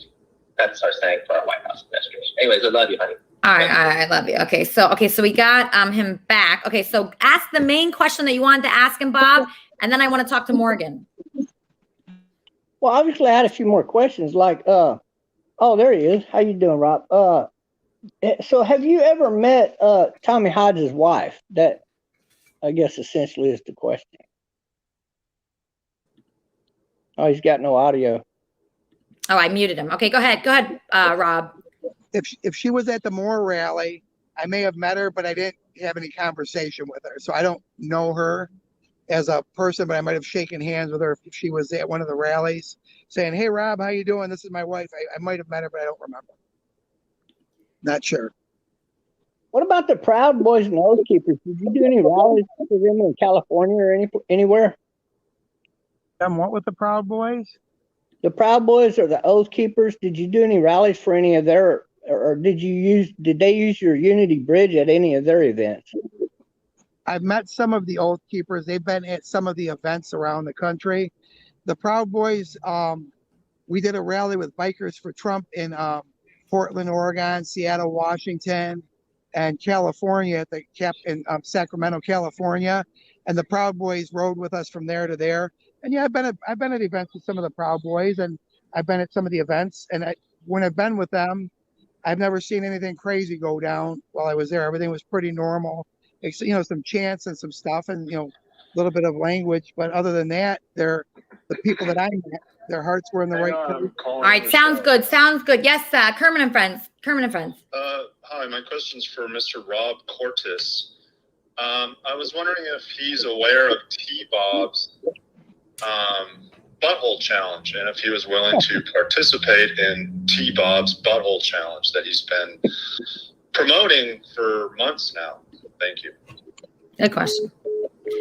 That's our saying for our White House administration. Anyways, I love you, honey. All right, I love you. Okay, so we got him back. Okay, so ask the main question that you wanted to ask him, Bob, and then I want to talk to Morgan. Well, obviously, I had a few more questions. Like, oh, there he is. How you doing, Rob? So have you ever met Tommy Hodges' wife? That, I guess, essentially is the question. Oh, he's got no audio. Oh, I muted him. Okay, go ahead, Rob. If she was at the Moore rally, I may have met her, but I didn't have any conversation with her, so I don't know her as a person. But I might have shaken hands with her if she was at one of the rallies, saying, "Hey, Rob, how you doing? This is my wife." I might have met her, but I don't remember. Not sure. What about the Proud Boys and Oath Keepers? Did you do any rallies for them in California or anywhere? What with the Proud Boys? The Proud Boys or the Oath Keepers? Did you do any rallies for any of their, or did they use your Unity Bridge at any of their events? I've met some of the Oath Keepers. They've been at some of the events around the country. The Proud Boys, we did a rally with Bikers for Trump in Portland, Oregon, Seattle, Washington, and California in Sacramento, California. And the Proud Boys rode with us from there to there. And yeah, I've been at events with some of the Proud Boys, and I've been at some of the events. And when I've been with them, I've never seen anything crazy go down while I was there. Everything was pretty normal. Some chants and some stuff, and a little bit of language. But other than that, they're the people that I met. Their hearts were in the right place. All right, sounds good. Sounds good. Yes, Kermit and Friends. Hi, my question's for Mr. Rob Cortis. I was wondering if he's aware of T-Bob's butthole challenge, and if he was willing to participate in T-Bob's butthole challenge that he's been promoting for months now. Thank you. Good question.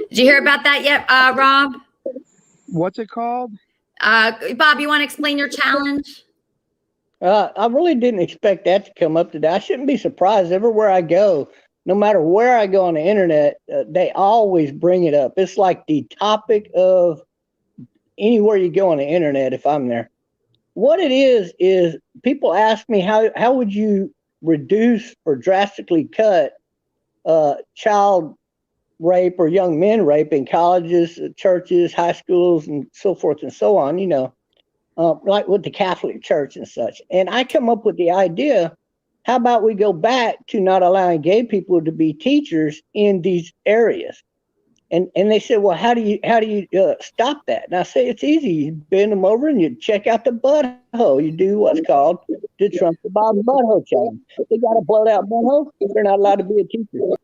Did you hear about that yet, Rob? What's it called? Bob, you want to explain your challenge? I really didn't expect that to come up today. I shouldn't be surprised. Everywhere I go, no matter where I go on the internet, they always bring it up. It's like the topic of anywhere you go on the internet if I'm there. What it is people ask me, how would you reduce or drastically cut child rape or young men rape in colleges, churches, high schools, and so forth and so on, like with the Catholic Church and such. And I come up with the idea, how about we go back to not allowing gay people to be teachers in these areas? And they said, well, how do you stop that? And I say, it's easy. You bend them over and you check out the butthole. You do what's called the Trump the Bob butthole challenge. They got a blowed out butthole. They're not allowed to be a teacher.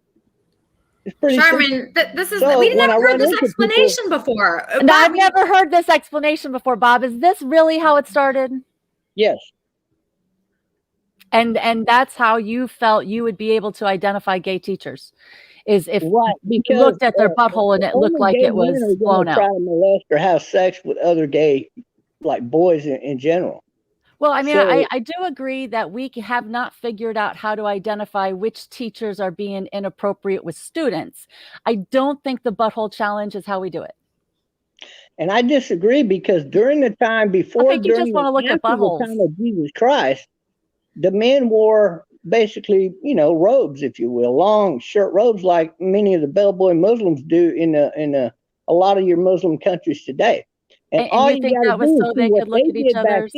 It's pretty Sharman, we never heard this explanation before. And I've never heard this explanation before, Bob. Is this really how it started? Yes. And that's how you felt you would be able to identify gay teachers, is if you looked at their butthole and it looked like it was blown out. Try to molest or have sex with other gay, like boys in general. Well, I mean, I do agree that we have not figured out how to identify which teachers are being inappropriate with students. I don't think the butthole challenge is how we do it. And I disagree, because during the time before, I think you just want to look at buttholes. The time of Jesus Christ, the men wore basically, robes, if you will, long shirt robes, like many of the bellboy Muslims do in a lot of your Muslim countries today. And all you think that was so they could look at each other's.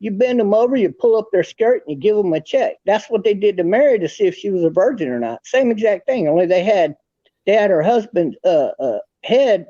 You bend them over, you pull up their skirt, and you give them a check. That's what they did to Mary to see if she was a virgin or not. Same exact thing, only they had her husband's head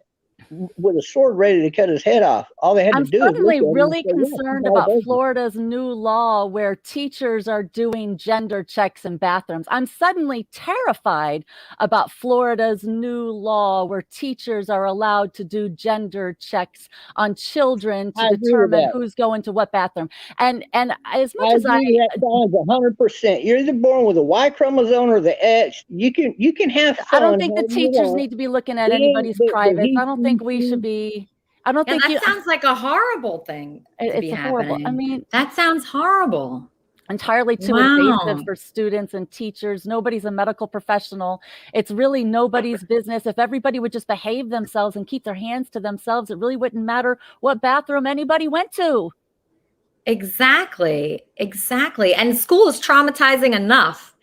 with a sword ready to cut his head off. All they had to do. I'm suddenly really concerned about Florida's new law where teachers are doing gender checks in bathrooms. I'm suddenly terrified about Florida's new law where teachers are allowed to do gender checks on children to determine who's going to what bathroom. And as much as that sounds 100%. You're either born with a Y chromosome or the X. You can have fun. I don't think the teachers need to be looking at anybody's privates. I don't think we should be. I don't think that sounds like a horrible thing. It's horrible. I mean, that sounds horrible. Entirely too invasive for students and teachers. Nobody's a medical professional. It's really nobody's business. If everybody would just behave themselves and keep their hands to themselves, it really wouldn't matter what bathroom anybody went to. Exactly. And school is traumatizing enough.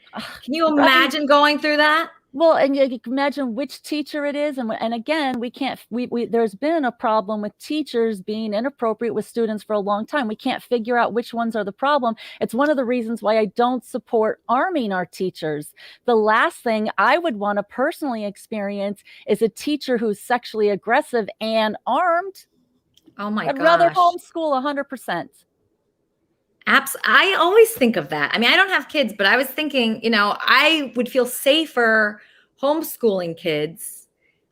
Can you imagine going through that? Well, and you can imagine which teacher it is, and again, we can't. There's been a problem with teachers being inappropriate with students for a long time. We can't figure out which ones are the problem. It's one of the reasons why I don't support arming our teachers. The last thing I would want to personally experience is a teacher who's sexually aggressive and armed. Oh my I'd rather gosh. homeschool 100%. I always think of that. I mean, I don't have kids, but I was thinking, I would feel safer homeschooling kids.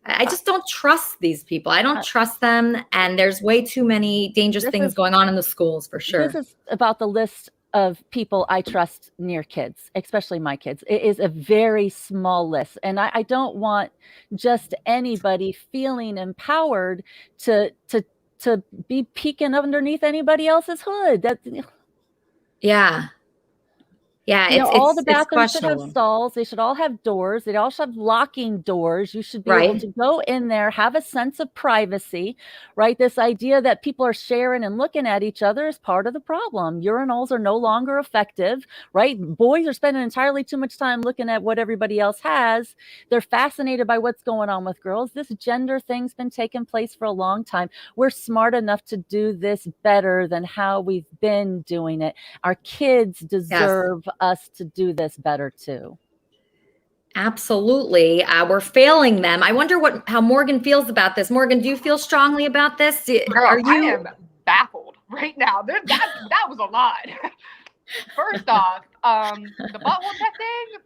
I just don't trust these people. I don't trust them. And there's way too many dangerous things going on in the schools for sure. This is about the list of people I trust near kids, especially my kids. It is a very small list. And I don't want just anybody feeling empowered to be peeking underneath anybody else's hood. Yeah. Yeah, all the bathrooms should have questionable. stalls. They should all have doors. They all should have locking doors. You should be able Right. to go in there, have a sense of privacy, right? This idea that people are sharing and looking at each other is part of the problem. Urinals are no longer effective, right? Boys are spending entirely too much time looking at what everybody else has. They're fascinated by what's going on with girls. This gender thing's been taking place for a long time. We're smart enough to do this better than how we've been doing it. Our kids deserve us to do this better too. Absolutely. We're failing them. I wonder how Morgan feels about this. Morgan, do you feel strongly about this? Girl, I am baffled right now. That was a lot. First off, the butthole check thing,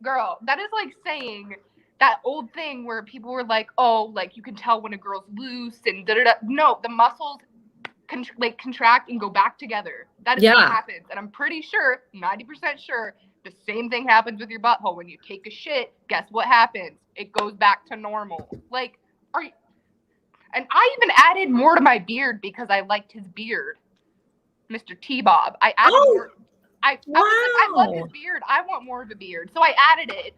girl, that is like saying that old thing where people were like, oh, like you can tell when a girl's loose and da-da-da. No, the muscles contract and go back together. That is what happens. And I'm pretty sure, 90% sure, the same thing happens with your butthole. When you take a shit, guess what happens? It goes back to normal. Like, and I even added more to my beard because I liked his beard. Mr. T-Bob. I added more. I was like, I love his beard. I want more of a beard. So I added it.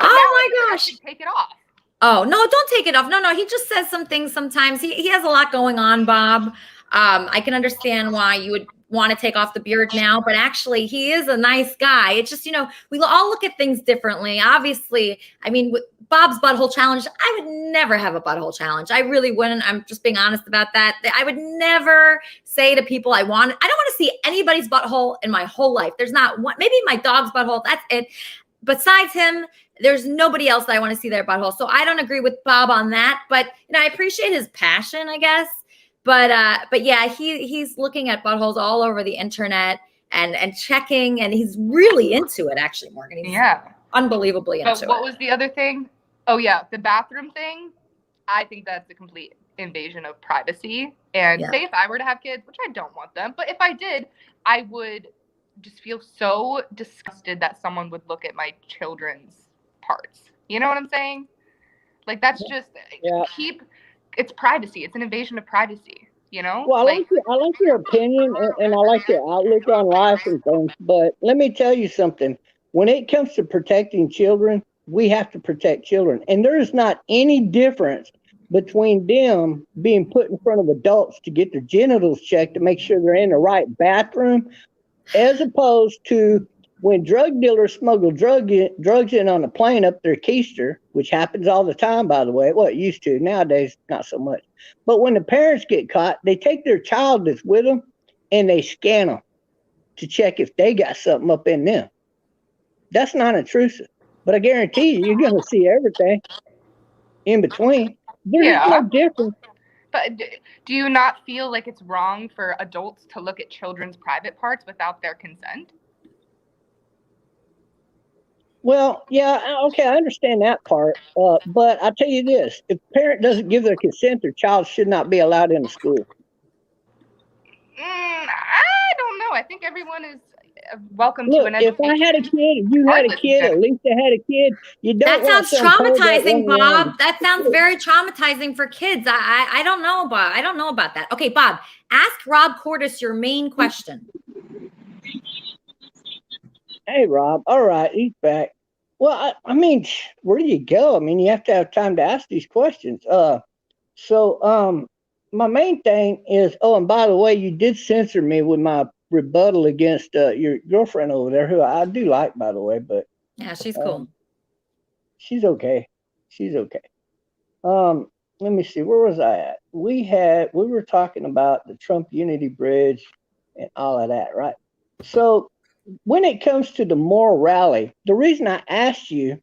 Oh my gosh. Take it off. Oh, no, don't take it off. No, he just says some things sometimes. He has a lot going on, Bob. I can understand why you would want to take off the beard now, but actually he is a nice guy. It's just, we all look at things differently. Obviously, I mean, with Bob's butthole challenge, I would never have a butthole challenge. I really wouldn't. I'm just being honest about that. I would never say to people I don't want to see anybody's butthole in my whole life. There's not one, maybe my dog's butthole. That's it. Besides him, there's nobody else that I want to see their butthole. So I don't agree with Bob on that, but I appreciate his passion, I guess. But yeah, he's looking at buttholes all over the internet and checking, and he's really into it, actually, Morgan. He's unbelievably into it. What was the other thing? Oh yeah, the bathroom thing. I think that's a complete invasion of privacy. And say if I were to have kids, which I don't want them, but if I did, I would just feel so disgusted that someone would look at my children's parts. You know what I'm saying? Like that's just it's privacy. It's an invasion of privacy, Well, I like your opinion and I like your outlook on life and things, but let me tell you something. When it comes to protecting children, we have to protect children. And there is not any difference between them being put in front of adults to get their genitals checked to make sure they're in the right bathroom, as opposed to when drug dealers smuggle drugs in on a plane up their keister, which happens all the time, by the way. Well, it used to. Nowadays, not so much. But when the parents get caught, they take their child that's with them and they scan them to check if they got something up in them. That's not intrusive. But I guarantee you're going to see everything in between. There's no difference. But do you not feel like it's wrong for adults to look at children's private parts without their consent? Well, yeah, okay, I understand that part. But I'll tell you this. If a parent doesn't give their consent, their child should not be allowed in the school. I don't know. I think everyone is welcome Look, to an education. if I had a kid, you had a kid, at least I had a kid, you don't That sounds want some pervert traumatizing, running around. Bob. That sounds very traumatizing for kids. I don't know, Bob. I don't know about that. Okay, Bob, ask Rob Cordes your main question. Hey, Rob. All right, he's back. Well, I mean, where do you go? I mean, you have to have time to ask these questions. So my main thing is, and by the way, you did censor me with my rebuttal against your girlfriend over there, who I do like, by the way. But yeah, she's cool. She's okay. She's okay. Let me see. Where was I at? We were talking about the Trump Unity Bridge and all of that, right? So when it comes to the moral rally, the reason I asked you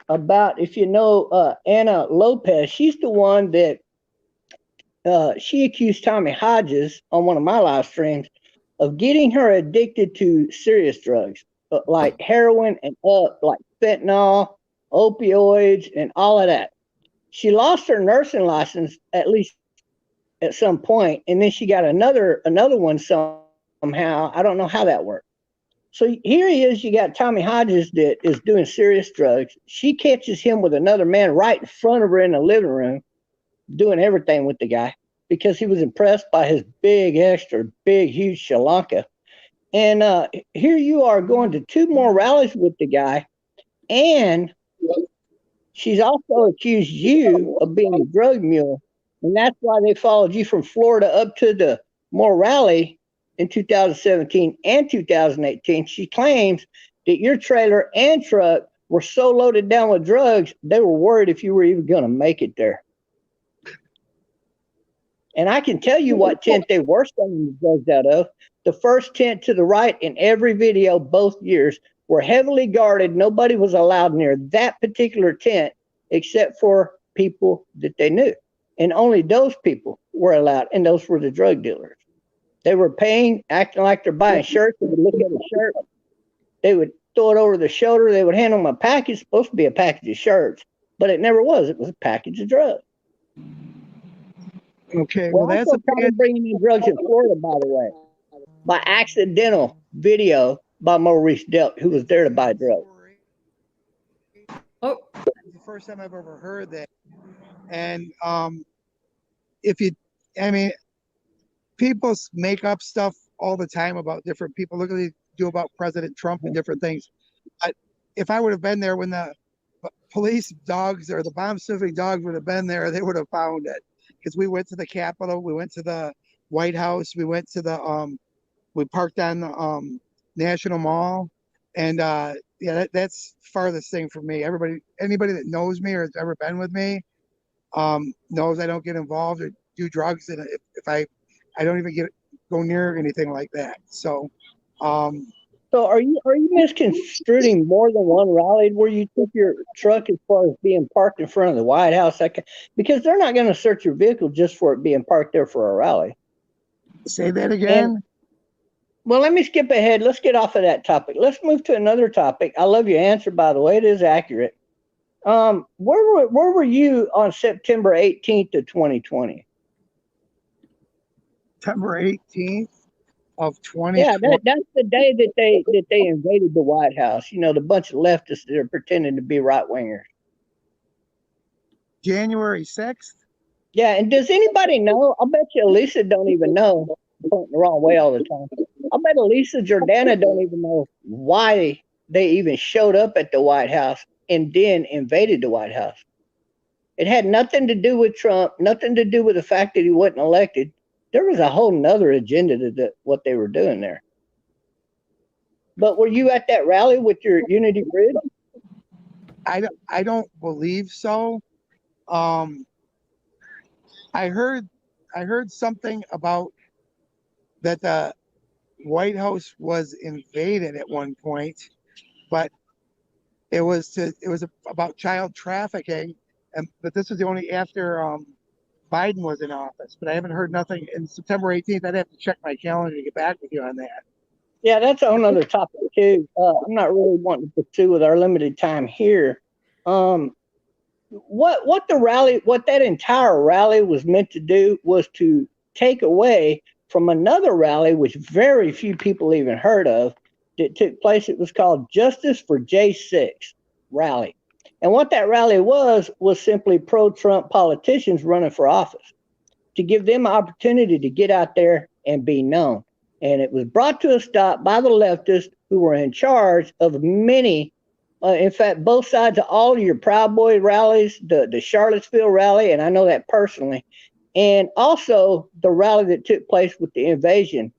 about if you know Anna Lopez, she's the one that she accused Tommy Hodges on one of my live streams of getting her addicted to serious drugs like heroin and like fentanyl, opioids, and all of that. She lost her nursing license at least at some point, and then she got another one somehow. I don't know how that worked. So here he is. You got Tommy Hodges that is doing serious drugs. She catches him with another man right in front of her in the living room, doing everything with the guy because he was impressed by his big, huge Sri Lanka. And here you are going to 2 more rallies with the guy, and she's also accused you of being a drug mule, and that's why they followed you from Florida up to the Moore rally in 2017 and 2018. She claims that your trailer and truck were so loaded down with drugs, they were worried if you were even going to make it there. And I can tell you what tent they were selling the drugs out of. The first tent to the right in every video, both years, were heavily guarded. Nobody was allowed near that particular tent except for people that they knew. And only those people were allowed, and those were the drug dealers. They were paying, acting like they're buying shirts. They would look at a shirt. They would throw it over the shoulder. They would hand them a package, supposed to be a package of shirts, but it never was. It was a package of drugs. Okay, well that's also started bringing in drugs in Florida, by the way, by accidental video by Maurice Delt, who was there to buy drugs. Oh, it's the first time I've ever heard that. And people make up stuff all the time about different people. Look what they do about President Trump and different things. If I would have been there when the police dogs or the bomb sniffing dogs would have been there, they would have found it. Because we went to the Capitol, we went to the White House, we went to the we parked on the National Mall, and that's farthest thing for me. Anybody that knows me or has ever been with me knows I don't get involved or do drugs, and if I don't even go near anything like that. So are you misconstruing more than one rally where you took your truck as far as being parked in front of the White House? Because they're not going to search your vehicle just for it being parked there for a rally. Say that again. Well, let me skip ahead. Let's get off of that topic. Let's move to another topic. I love your answer, by the way. It is accurate. Where were you on September 18th of 2020? September 18th of 2020. Yeah, that's the day that they invaded the White House. You know, the bunch of leftists that are pretending to be right wingers. January 6th. Yeah, and does anybody know? I bet you Elisa don't even know. I'm pointing the wrong way all the time. I bet Elisa Jordana don't even know why they even showed up at the White House and then invaded the White House. It had nothing to do with Trump, nothing to do with the fact that he wasn't elected. There was a whole nother agenda to what they were doing there. But were you at that rally with your Unity Bridge? I don't believe so. I heard something about that the White House was invaded at one point, but it was about child trafficking, but this was only after Biden was in office. But I haven't heard nothing. In September 18th, I'd have to check my calendar to get back with you on that. Yeah, that's a whole other topic too. I'm not really wanting to pursue with our limited time here. What that entire rally was meant to do was to take away from another rally, which very few people even heard of, that took place. It was called Justice for J6 rally. And what that rally was simply pro-Trump politicians running for office to give them an opportunity to get out there and be known. And it was brought to a stop by the leftists who were in charge of many, in fact, both sides of all of your Proud Boy rallies, the Charlottesville rally, and I know that personally, and also the rally that took place with the invasion.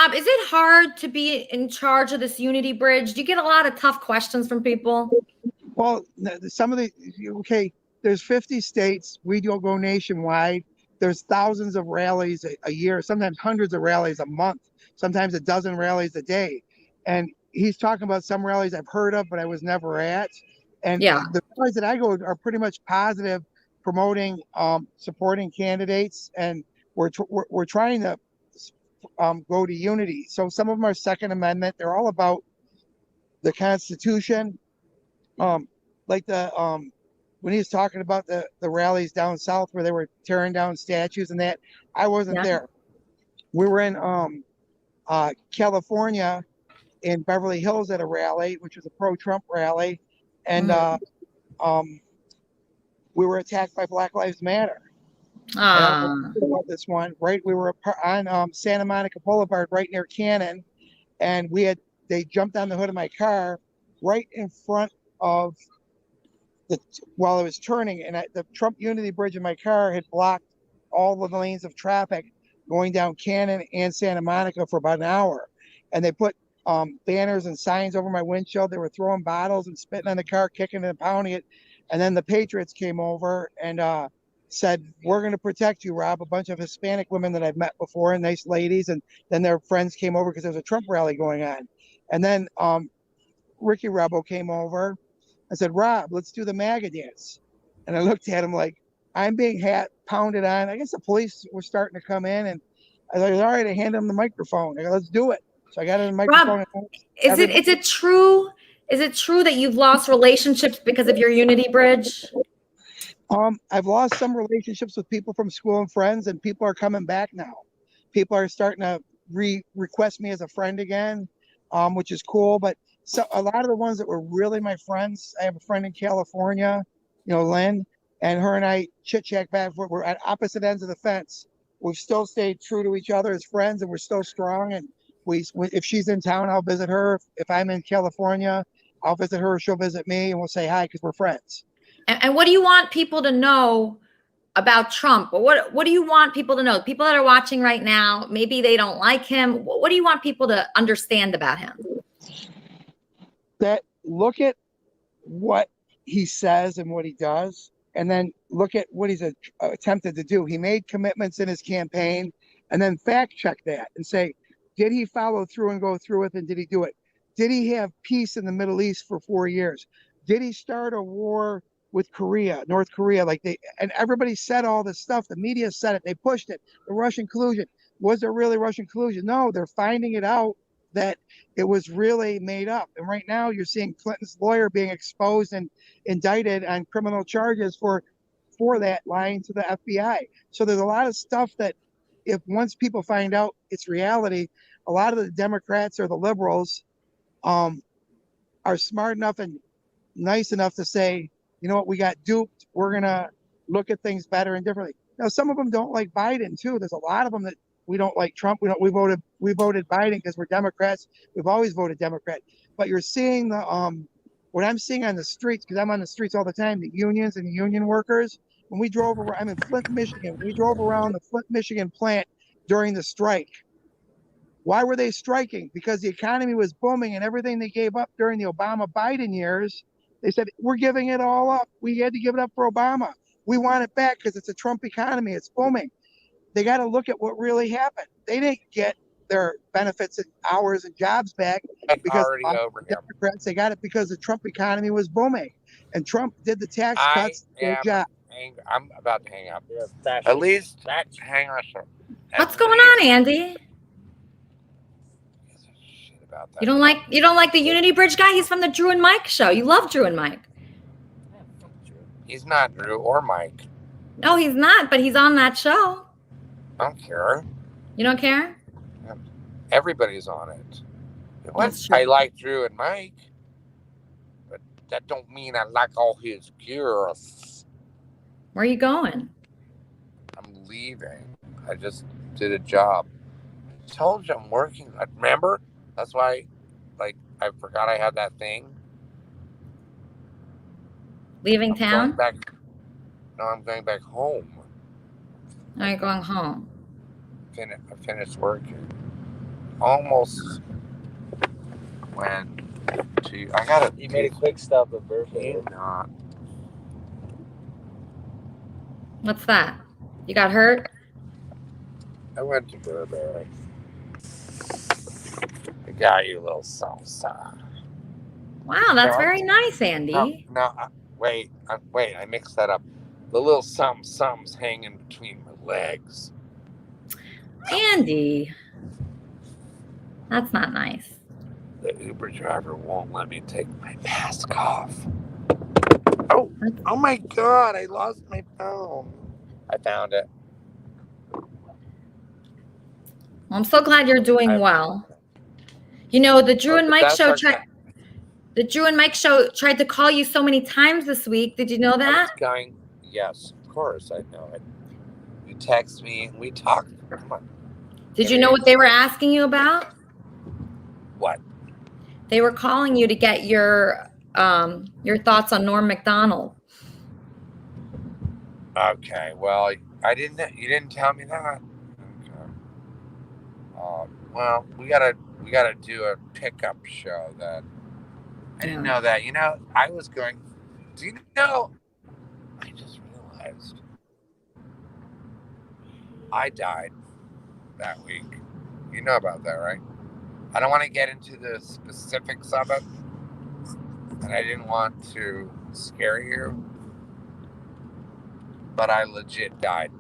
Rob, is it hard to be in charge of this Unity Bridge? Do you get a lot of tough questions from people? Well, some of the, okay, there's 50 states. We don't go nationwide. There's thousands of rallies a year, sometimes hundreds of rallies a month, sometimes a dozen rallies a day. And he's talking about some rallies I've heard of, but I was never at. And the rallies that I go are pretty much positive, promoting, supporting candidates. And we're trying to go to unity. So some of them are Second Amendment. They're all about the Constitution. Like when he was talking about the rallies down south where they were tearing down statues and that, I wasn't there. We were in California in Beverly Hills at a rally, which was a pro-Trump rally, and we were attacked by Black Lives Matter. I don't know about this one, right? We were on Santa Monica Boulevard, right near Cannon, and they jumped on the hood of my car right in front of while I was turning, and the Trump Unity Bridge in my car had blocked all of the lanes of traffic going down Cannon and Santa Monica for about an hour. And they put banners and signs over my windshield. They were throwing bottles and spitting on the car, kicking and pounding it. And then the Patriots came over and said, "We're going to protect you, Rob." A bunch of Hispanic women that I've met before, and nice ladies. And then their friends came over because there was a Trump rally going on. And then Ricky Rebo came over. I said, "Rob, let's do the MAGA dance." And I looked at him like, I'm being pounded on. I guess the police were starting to come in, and I was like, all right, I handed him the microphone. I go, let's do it. So I got in the microphone. Rob, is it true? Is it true that you've lost relationships because of your Unity Bridge? I've lost some relationships with people from school and friends, and people are coming back now. People are starting to request me as a friend again, which is cool. But so a lot of the ones that were really my friends, I have a friend in California, Lynn, and her and I chit-chat back. We're at opposite ends of the fence. We've still stayed true to each other as friends, and we're still strong. And if she's in town, I'll visit her. If I'm in California, I'll visit her. She'll visit me, and we'll say hi because we're friends. And what do you want people to know about Trump? What do you want people to know? People that are watching right now, maybe they don't like him. What do you want people to understand about him? That look at what he says and what he does, and then look at what he's attempted to do. He made commitments in his campaign, and then fact check that and say, did he follow through and go through with, and did he do it? Did he have peace in the Middle East for 4 years? Did he start a war with Korea, North Korea? And everybody said all this stuff. The media said it. They pushed it. The Russian collusion. Was there really Russian collusion? No, they're finding it out that it was really made up. And right now you're seeing Clinton's lawyer being exposed and indicted on criminal charges for that, lying to the FBI. So there's a lot of stuff that once people find out it's reality, a lot of the Democrats or the liberals are smart enough and nice enough to say, you know what, we got duped. We're going to look at things better and differently. Now, some of them don't like Biden too. There's a lot of them that we don't like Trump. We voted Biden because we're Democrats. We've always voted Democrat. But you're seeing what I'm seeing on the streets, because I'm on the streets all the time, the unions and the union workers. When we drove around, I'm in Flint, Michigan. We drove around the Flint, Michigan plant during the strike. Why were they striking? Because the economy was booming, and everything they gave up during the Obama-Biden years, they said, we're giving it all up. We had to give it up for Obama. We want it back because it's a Trump economy. It's booming. They got to look at what really happened. They didn't get their benefits and hours and jobs back because Democrats. They got it because the Trump economy was booming, and Trump did the tax cuts. I'm about to hang up. At least hang on. What's going on, Andy? You don't like the Unity Bridge guy? He's from the Drew and Mike show. You love Drew and Mike. He's not Drew or Mike. No, he's not, but he's on that show. I don't care. You don't care? Everybody's on it. I like Drew and Mike, but that don't mean I like all his gears. Where are you going? I'm leaving. I just did a job. I told you I'm working. Remember? That's why, I forgot I had that thing. Leaving town? I'm going back home. Are you going home? I finished working. almost went to. I got You made a quick stop at Burbank. Not. What's that? You got hurt? I went to Burbank. I got you a little salsa. Wow, that's very nice, Andy. Wait, I mixed that up. The little something's hanging between my legs. Andy. That's not nice. The Uber driver won't let me take my mask off. Oh my God, I lost my phone. I found it. Well, I'm so glad you're doing well. You know, the Drew and Mike show tried to call you so many times this week. Did you know that? Yes, of course, I know it. You text me and we talk. Come on. Did you know what they were asking you about? What? They were calling you to get your thoughts on Norm Macdonald. Okay, well, you didn't tell me that. Okay. Well, we gotta do a pickup show then. I didn't know that. You know, I was going. Do you know? I just realized I died that week. You know about that, right? I don't want to get into the specifics of it, and I didn't want to scare you, but I legit died.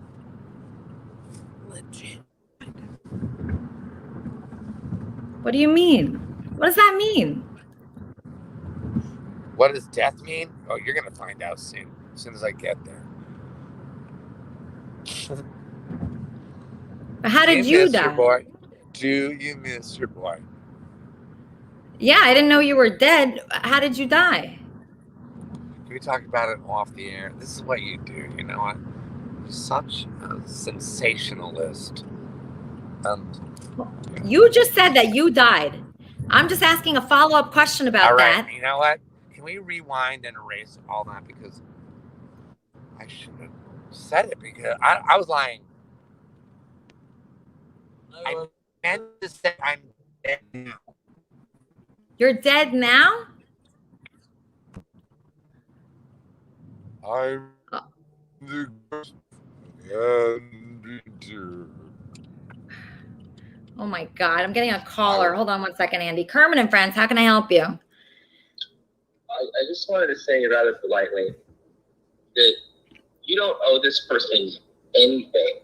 Legit. What do you mean? What does that mean? What does death mean? Oh, you're going to find out soon. As soon as I get there. How did you die? Your boy? Do you miss your boy? Yeah, I didn't know you were dead. How did you die? Can we talk about it off the air? This is what you do. You know what? You're such a sensationalist. You just said that you died. I'm just asking a follow-up question about that. You know what? Can we rewind and erase all that? Because I shouldn't have said it because I was lying. I meant to say I'm dead now. You're dead now? I'm the Oh my God, I'm getting a caller. Hold on one second, Andy. Kermit and Friends, how can I help you? I just wanted to say rather politely that you don't owe this person anything.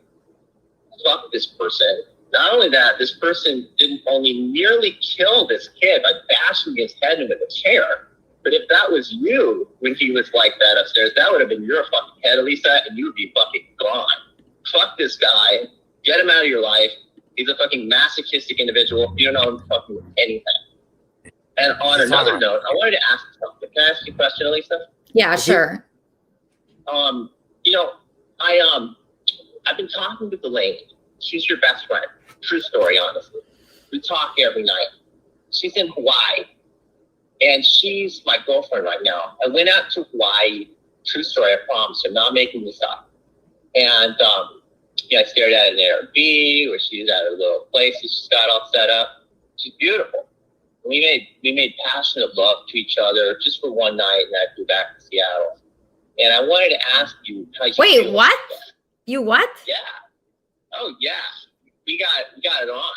Fuck this person. Not only that, this person didn't only nearly kill this kid by bashing his head with a chair, but if that was you when he was like that upstairs, that would have been your fucking head, Elisa, and you would be fucking gone. Fuck this guy. Get him out of your life. He's a fucking masochistic individual. You don't owe him fucking anything. And on another note, I wanted to ask you something. Can I ask you a question, Elisa? Yeah, sure. You know, I've been talking with Elaine. She's your best friend. True story, honestly. We talk every night. She's in Hawaii, and she's my girlfriend right now. I went out to Hawaii. True story, I promise. I'm not making this up. And I stared at an Airbnb where she's at a little place that she's got all set up. She's beautiful. We made passionate love to each other just for one night, and I flew back to Seattle. And I wanted to ask you how you Wait, what? You what? Yeah. Oh yeah. We got it on.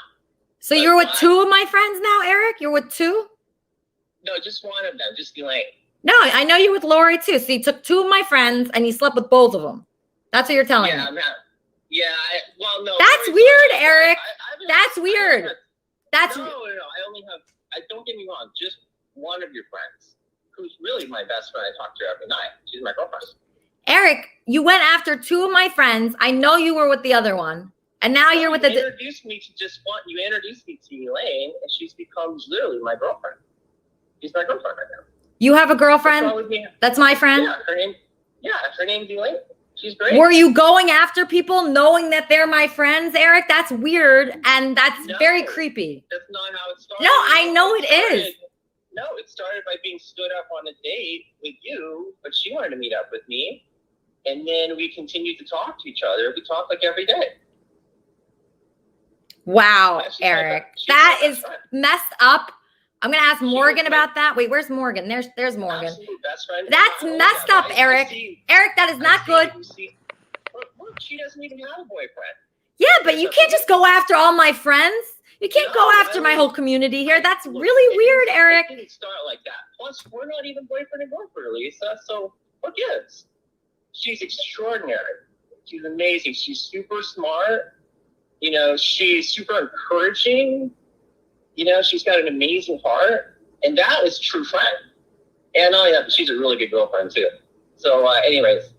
So you're with two of my friends now, Eric? You're with two? No, just one of them, just Elaine. No, I know you're with Lori too. So you took two of my friends and you slept with both of them. That's what you're telling me. No. That's weird, Eric. That's weird. Don't get me wrong, just one of your friends, who's really my best friend. I talk to her every night. She's my girlfriend. Eric, you went after two of my friends. I know you were with the other one. And now you're with You introduced me to Elaine, and she's become literally my girlfriend. She's my girlfriend right now. You have a girlfriend? That's my friend? Yeah, her name's Elaine. She's great. Were you going after people knowing that they're my friends, Eric? That's weird, and that's very creepy. That's not how it started. No, I know it is. No, it started by being stood up on a date with you, but she wanted to meet up with me. And then we continued to talk to each other. We talk like every day. Wow, Eric. That is messed up. I'm going to ask Morgan about that. Wait, where's Morgan? There's Morgan. Absolute best friend. That's messed up, Eric. Eric, that is not good. Look, she doesn't even have a boyfriend. Yeah, but you can't just go after all my friends. You can't go after my whole community here. That's really weird, Eric. It didn't start like that. Plus, we're not even boyfriend and girlfriend, Lisa. So who gives? She's extraordinary. She's amazing. She's super smart. You know, she's super encouraging. You know, she's got an amazing heart. And that is true friend. And not only that, but she's a really good girlfriend, too. So, anyways,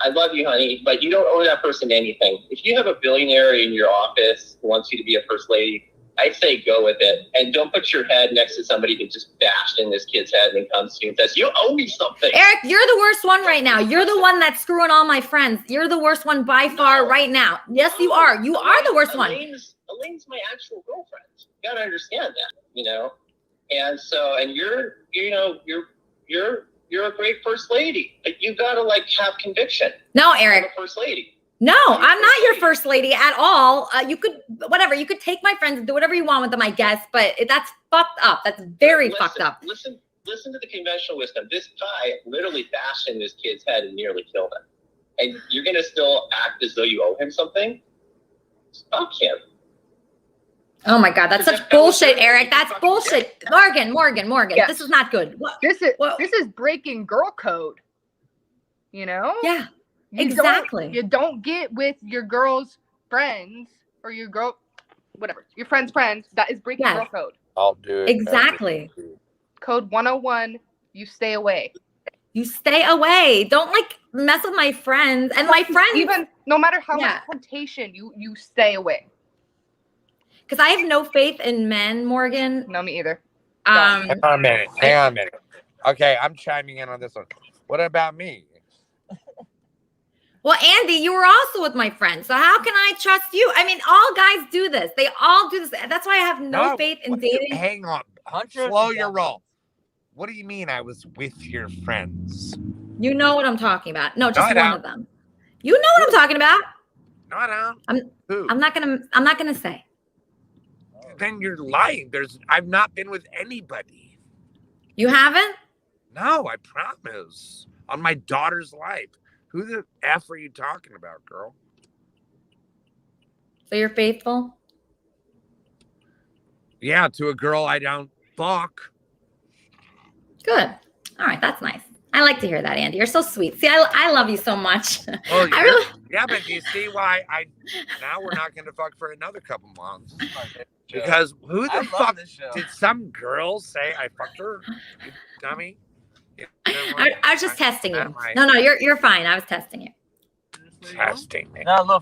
I love you, honey, but you don't owe that person anything. If you have a billionaire in your office who wants you to be a first lady, I'd say go with it. And don't put your head next to somebody who just bashed in this kid's head and comes to you and says, you owe me something. Eric, you're the worst one right now. You're the one that's screwing all my friends. You're the worst one by far right now. Yes, you are. You are the worst one. Elaine's my actual girlfriend. You gotta understand that, you know? And so, and you're a great first lady. But you gotta have conviction. No, Eric. I'm a first lady. No, I'm not your first lady at all. You could take my friends and do whatever you want with them, I guess, but that's fucked up. That's very fucked up. Listen to the conventional wisdom. This guy literally bashed in this kid's head and nearly killed him. And you're going to still act as though you owe him something? Fuck him. Oh my God, that's such bullshit, Eric. That's bullshit. Morgan. Yes. This is not good. This is breaking girl code. You know? Yeah. You don't get with your girl's friends or your friend's friends. That is breaking girl code. I'll do it. Exactly. Code 101, you stay away. You stay away. Don't mess with my friends. And my friends, even no matter how much temptation, you stay away. Because I have no faith in men, Morgan. No, me either. Hang on a minute. Okay, I'm chiming in on this one. What about me? Well, Andy, you were also with my friend. So how can I trust you? I mean, all guys do this. They all do this. That's why I have no faith in dating. Hang on. Slow your roll. What do you mean I was with your friends? You know what I'm talking about. No, just one of them. You know what I'm talking about. No, I don't. I'm not gonna say. Then you're lying. I've not been with anybody. You haven't? No, I promise. On my daughter's life. Who the F are you talking about, girl? So you're faithful? Yeah, to a girl I don't fuck. Good. All right, that's nice. I like to hear that, Andy. You're so sweet. See, I love you so much. Oh, yeah, but do you see why now we're not going to fuck for another couple months? Because who the fuck did some girl say I fucked her? You dummy. I was just testing you. No, you're fine. I was testing you. Testing me. No, a little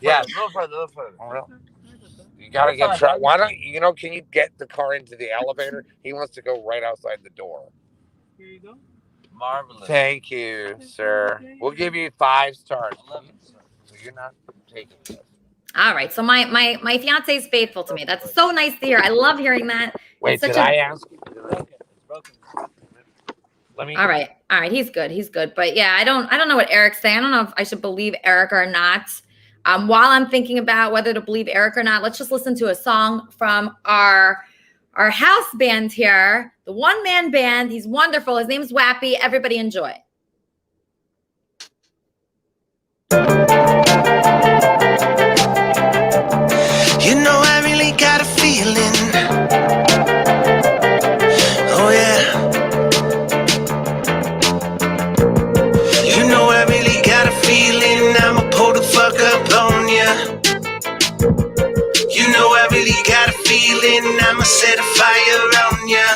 further. You gotta get. Why don't Can you get the car into the elevator? He wants to go right outside the door. Here you go. Marvelous. Thank you, sir. We'll give you 5 stars. So you're not taking this. All right. So my fiance is faithful to me. That's so nice to hear. I love hearing that. Wait, did I ask? All right. He's good. But yeah, I don't know what Eric's saying. I don't know if I should believe Eric or not. While I'm thinking about whether to believe Eric or not, let's just listen to a song from our house band here, the one-man band. He's wonderful. His name's Wappy. Everybody enjoy. You know, I really got a feeling. Oh yeah. You know, I really got a feeling. I'ma pull the fuck up on ya. You know, I really got a feeling. I'ma set a fire on ya.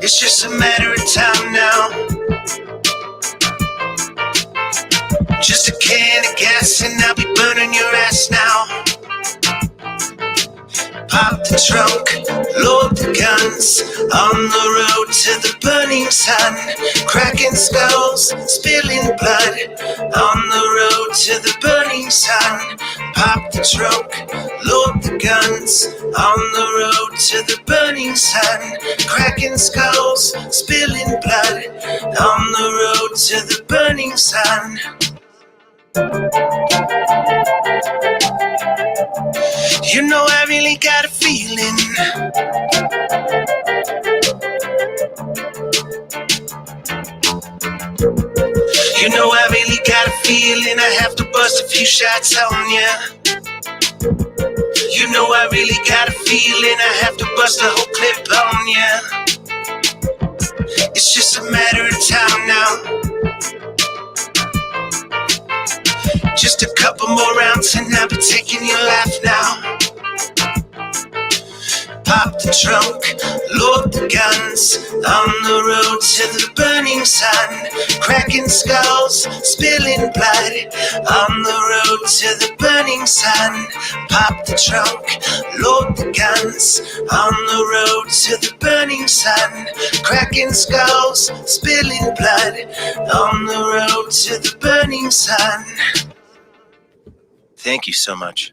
It's just a matter of time now. Just a can of gas and I'll be burning your ass now. Pop the trunk, load the guns, on the road to the burning sun. Cracking skulls, spilling blood, on the road to the burning sun. Pop the trunk, load the guns, on the road to the burning sun. Cracking skulls, spilling blood, on the road to the burning sun. You know I really got a feeling. You know I really got a feeling. I have to bust a few shots on ya. You know I really got a feeling. I have to bust a whole clip on ya. It's just a matter of time now. Just a couple more rounds and I'll be taking your life now. Pop the trunk, load the guns, on the road to the burning sun, cracking skulls, spilling blood, on the road to the burning sun. Pop the trunk, load the guns, on the road to the burning sun, cracking skulls, spilling blood, on the road to the burning sun. Thank you so much.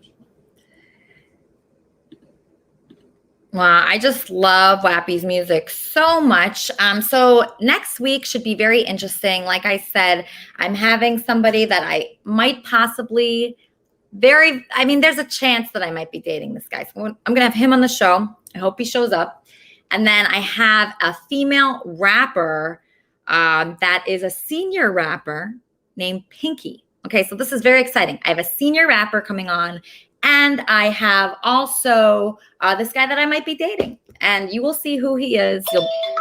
Wow, I just love Wappy's music so much. So next week should be very interesting. Like I said, I'm having somebody that I might possibly there's a chance that I might be dating this guy. So I'm going to have him on the show. I hope he shows up. And then I have a female rapper that is a senior rapper named Pinky. Okay, so this is very exciting. I have a senior rapper coming on. And I have also this guy that I might be dating. And you will see who he is.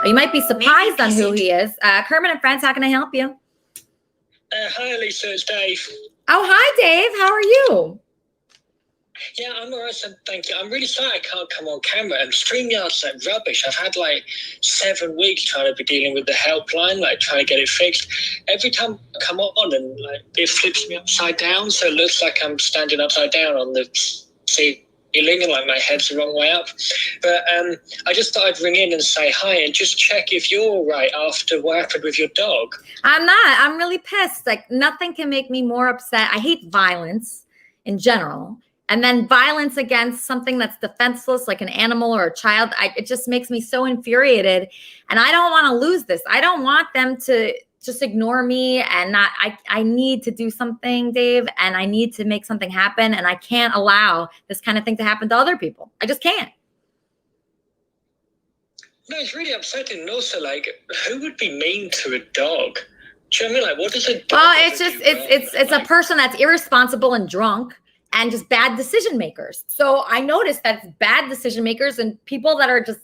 You might be surprised on who he is. Kermit and Friends, how can I help you? Hi, Lisa. It's Dave. Oh, hi, Dave. How are you? Yeah, I'm all right, so thank you. I'm really sorry I can't come on camera. And StreamYard's like rubbish. I've had like 7 weeks trying to be dealing with the helpline, like trying to get it fixed. Every time I come on and like it flips me upside down, so it looks like I'm standing upside down on the ceiling and like my head's the wrong way up. But I just thought I'd ring in and say hi and just check if you're all right after what happened with your dog. I'm not. I'm really pissed. Like nothing can make me more upset. I hate violence in general. And then violence against something that's defenseless, like an animal or a child, it just makes me so infuriated. And I don't want to lose this. I don't want them to just ignore me and not. I need to do something, Dave, and I need to make something happen. And I can't allow this kind of thing to happen to other people. I just can't. No, it's really upsetting. And also, like, who would be mean to a dog? Do you know what I mean? Like, what does a dog? Well, it's a person that's irresponsible and drunk. And just bad decision makers. So I noticed that it's bad decision makers and people that are just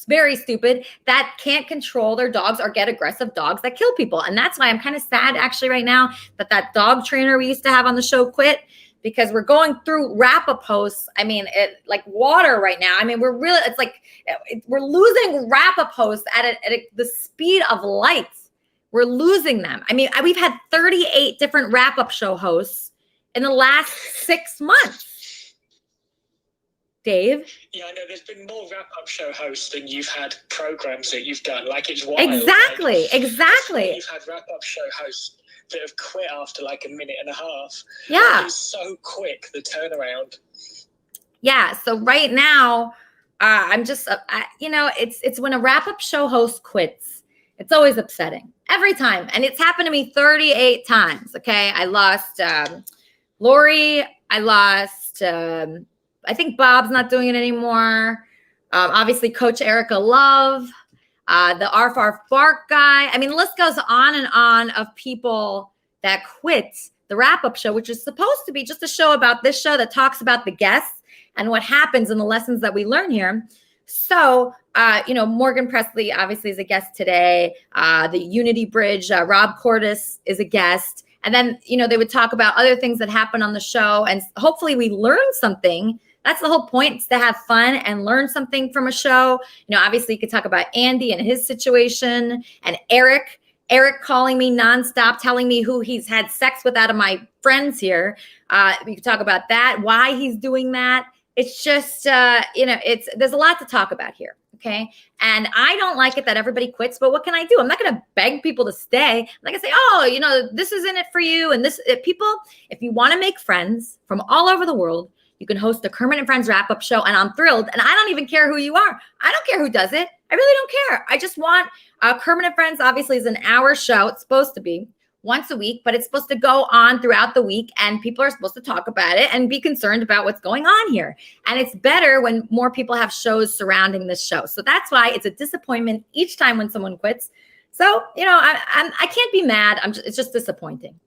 very stupid that can't control their dogs or get aggressive dogs that kill people. And that's why I'm kind of sad actually right now that dog trainer we used to have on the show quit, because we're going through wrap-up posts. I mean, it like water right now. I mean, we're losing wrap-up posts at the speed of light. We're losing them. I mean, we've had 38 different wrap-up show hosts in the last 6 months. Dave? Yeah, I know there's been more wrap-up show hosts than you've had programs that you've done. Like, it's wild. Exactly. You've had wrap-up show hosts that have quit after like a minute and a half. Yeah. It's so quick, the turnaround. Yeah, so right now, I'm just, it's when a wrap-up show host quits, it's always upsetting. Every time. And it's happened to me 38 times, okay? I lost Lori, I lost, I think Bob's not doing it anymore. Obviously, Coach Erica Love, the Arf Arf Bark guy. I mean, the list goes on and on of people that quit the wrap-up show, which is supposed to be just a show about this show that talks about the guests and what happens and the lessons that we learn here. So, Morgan Presley obviously is a guest today. The Unity Bridge, Rob Cordes is a guest. And then, they would talk about other things that happen on the show. And hopefully we learn something. That's the whole point, is to have fun and learn something from a show. Obviously you could talk about Andy and his situation, and Eric calling me nonstop, telling me who he's had sex with out of my friends here. We could talk about that, why he's doing that. It's just, there's a lot to talk about here. Okay. And I don't like it that everybody quits, but what can I do? I'm not going to beg people to stay. I'm not going to say, this is in it for you. And people, if you want to make friends from all over the world, you can host a Kermit and Friends wrap-up show. And I'm thrilled. And I don't even care who you are. I don't care who does it. I really don't care. I just want Kermit and Friends obviously is an hour show. It's supposed to be. once a week, but it's supposed to go on throughout the week and people are supposed to talk about it and be concerned about what's going on here. And it's better when more people have shows surrounding this show. So that's why it's a disappointment each time when someone quits. So, I can't be mad. It's just disappointing.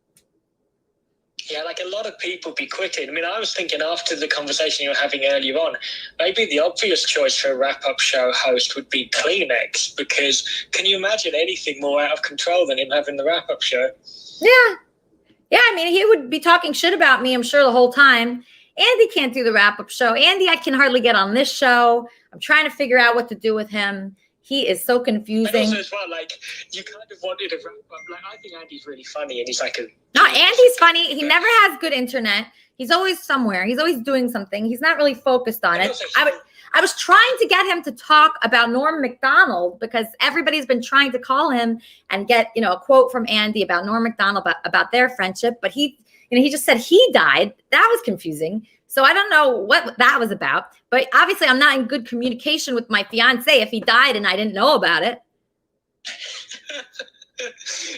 Yeah, like a lot of people be quitting. I mean, I was thinking after the conversation you were having earlier on, maybe the obvious choice for a wrap-up show host would be Kleenex, because can you imagine anything more out of control than him having the wrap-up show? Yeah. Yeah, I mean, he would be talking shit about me, I'm sure, the whole time. Andy can't do the wrap-up show. Andy, I can hardly get on this show. I'm trying to figure out what to do with him. He is so confusing. And also as well, like, you kind of wanted a wrap-up. Like, I think Andy's really funny, and he's like a... No, Andy's funny. He never has good internet. He's always somewhere. He's always doing something. He's not really focused on it. I was trying to get him to talk about Norm Macdonald because everybody's been trying to call him and get, a quote from Andy about Norm Macdonald about their friendship. But he just said he died. That was confusing. So I don't know what that was about. But obviously I'm not in good communication with my fiance if he died and I didn't know about it.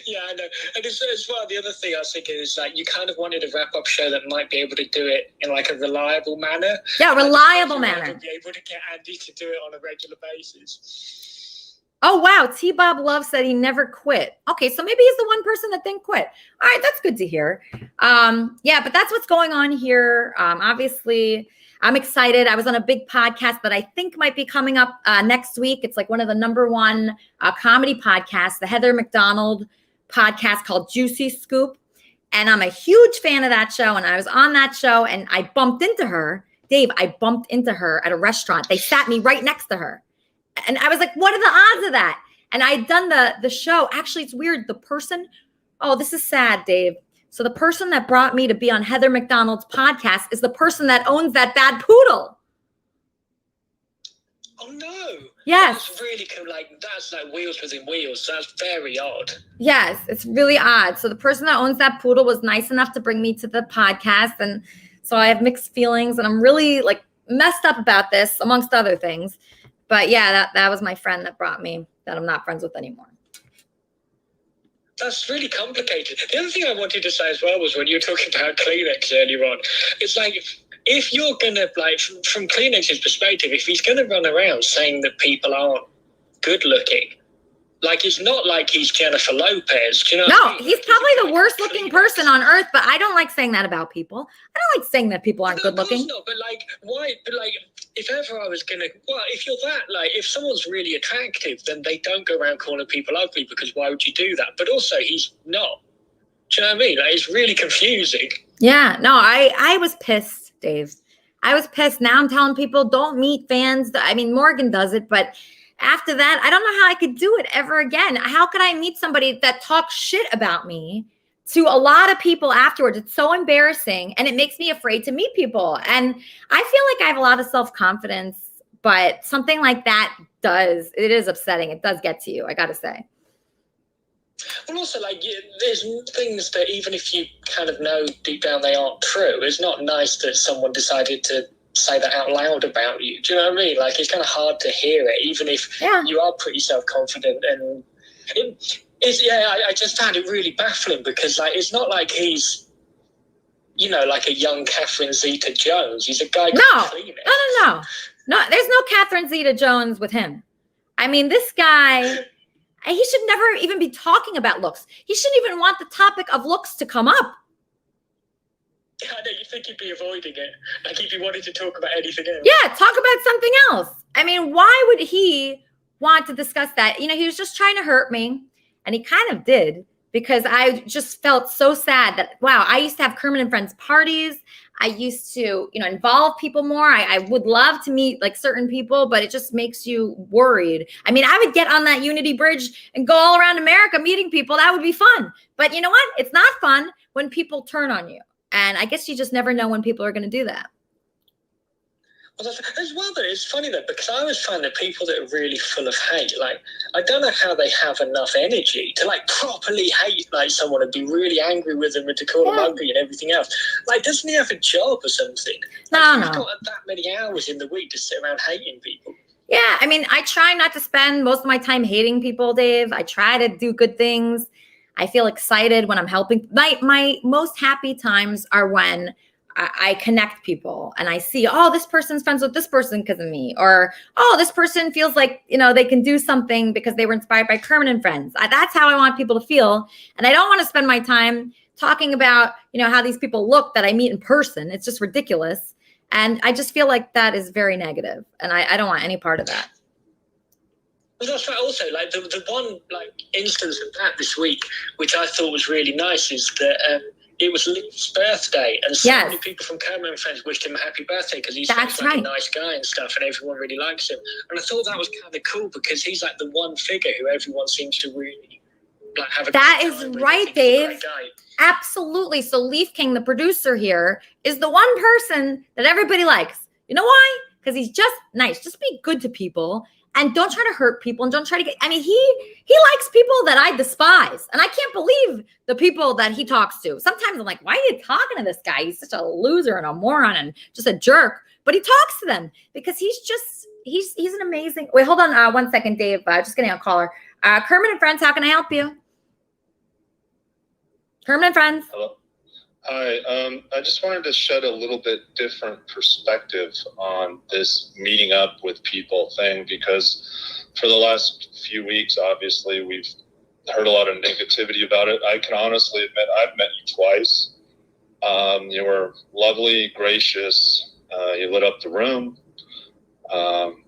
Yeah, I know. And as well, the other thing I was thinking is like you kind of wanted a wrap-up show that might be able to do it in like a reliable manner. Yeah, reliable manner. Be able to get Andy to do it on a regular basis. Oh, wow. T-Bob Love said he never quit. Okay, so maybe he's the one person that didn't quit. All right, that's good to hear. Yeah, but that's what's going on here. Obviously, I'm excited. I was on a big podcast that I think might be coming up next week. It's like one of the #1 comedy podcasts, the Heather McDonald podcast called Juicy Scoop. And I'm a huge fan of that show. And I was on that show and I bumped into her. Dave, I bumped into her at a restaurant. They sat me right next to her. And I was like, what are the odds of that? And I had done the show. Actually, it's weird. The person, oh, this is sad, Dave. So the person that brought me to be on Heather McDonald's podcast is the person that owns that bad poodle. Oh, no. Yes. That's like wheels within wheels. That's very odd. Yes, it's really odd. So the person that owns that poodle was nice enough to bring me to the podcast. And so I have mixed feelings and I'm really like messed up about this, amongst other things. But yeah, that was my friend that brought me that I'm not friends with anymore. That's really complicated. The other thing I wanted to say as well was when you were talking about Kleenex earlier on, it's like if you're going to, like, from Kleenex's perspective, if he's going to run around saying that people aren't good looking, like, it's not like he's Jennifer Lopez. Do you know what I mean? He's probably the worst looking person on earth, but I don't like saying that about people. I don't like saying that people aren't good looking. No, but like, why? But like, if ever I was going to, well, if you're that, like, if someone's really attractive, then they don't go around calling people ugly because why would you do that? But also, he's not. Do you know what I mean? Like, it's really confusing. Yeah, no, I was pissed, Dave. I was pissed. Now I'm telling people don't meet fans. I mean, Morgan does it, but after that, I don't know how I could do it ever again. How could I meet somebody that talks shit about me to a lot of people afterwards? It's so embarrassing and it makes me afraid to meet people. And I feel like I have a lot of self-confidence, but something like that it is upsetting. It does get to you, I got to say. Well, also, like, there's things that even if you kind of know deep down they aren't true, it's not nice that someone decided to say that out loud about you. Do you know what I mean? Like, it's kind of hard to hear it, even if you are pretty self-confident. And I just found it really baffling because, like, it's not like he's, like a young Catherine Zeta-Jones. He's a guy. No, there's no Catherine Zeta-Jones with him. I mean, this guy, he should never even be talking about looks. He shouldn't even want the topic of looks to come up. I know, you think he'd be avoiding it. Like, he'd be wanting to talk about anything else. Yeah, talk about something else. I mean, why would he want to discuss that? He was just trying to hurt me. And he kind of did, because I just felt so sad that, wow, I used to have Kermit and Friends parties. I used to, involve people more. I would love to meet like certain people, but it just makes you worried. I mean, I would get on that Unity Bridge and go all around America meeting people. That would be fun. But you know what? It's not fun when people turn on you. And I guess you just never know when people are going to do that. Well, as well, though, it's funny, though, because I always find that people that are really full of hate, like, I don't know how they have enough energy to, like, properly hate, like, someone and be really angry with them and to call them ugly and everything else. Like, doesn't he have a job or something? No. He's got that many hours in the week to sit around hating people. Yeah, I mean, I try not to spend most of my time hating people, Dave. I try to do good things. I feel excited when I'm helping. My most happy times are when I connect people and I see, oh, this person's friends with this person because of me, or, oh, this person feels like, they can do something because they were inspired by Kermit and Friends. That's how I want people to feel. And I don't want to spend my time talking about, how these people look that I meet in person. It's just ridiculous. And I just feel like that is very negative, and I don't want any part of that. Well, that's right. Also, like the one instance of that this week, which I thought was really nice, is that it was Leaf's birthday, and so many people from Kermit and Friends wished him a happy birthday because he's such a nice guy and stuff, and everyone really likes him. And I thought that was kind of cool because he's like the one figure who everyone seems to really have a. That is right, Dave. Absolutely. So Leaf King, the producer here, is the one person that everybody likes. You know why? Because he's just nice. Just be good to people and don't try to hurt people and don't try to get. I mean, he likes people that I despise, and I can't believe the people that he talks to. Sometimes I'm like, why are you talking to this guy? He's such a loser and a moron and just a jerk. But he talks to them because he's an amazing. Wait, hold on 1 second, Dave. Just getting a caller. Kermit and Friends, how can I help you? Kermit and Friends. Hello. Hi. I just wanted to shed a little bit different perspective on this meeting up with people thing, because for the last few weeks, obviously, we've heard a lot of negativity about it. I can honestly admit I've met you twice. You were lovely, gracious. You lit up the room.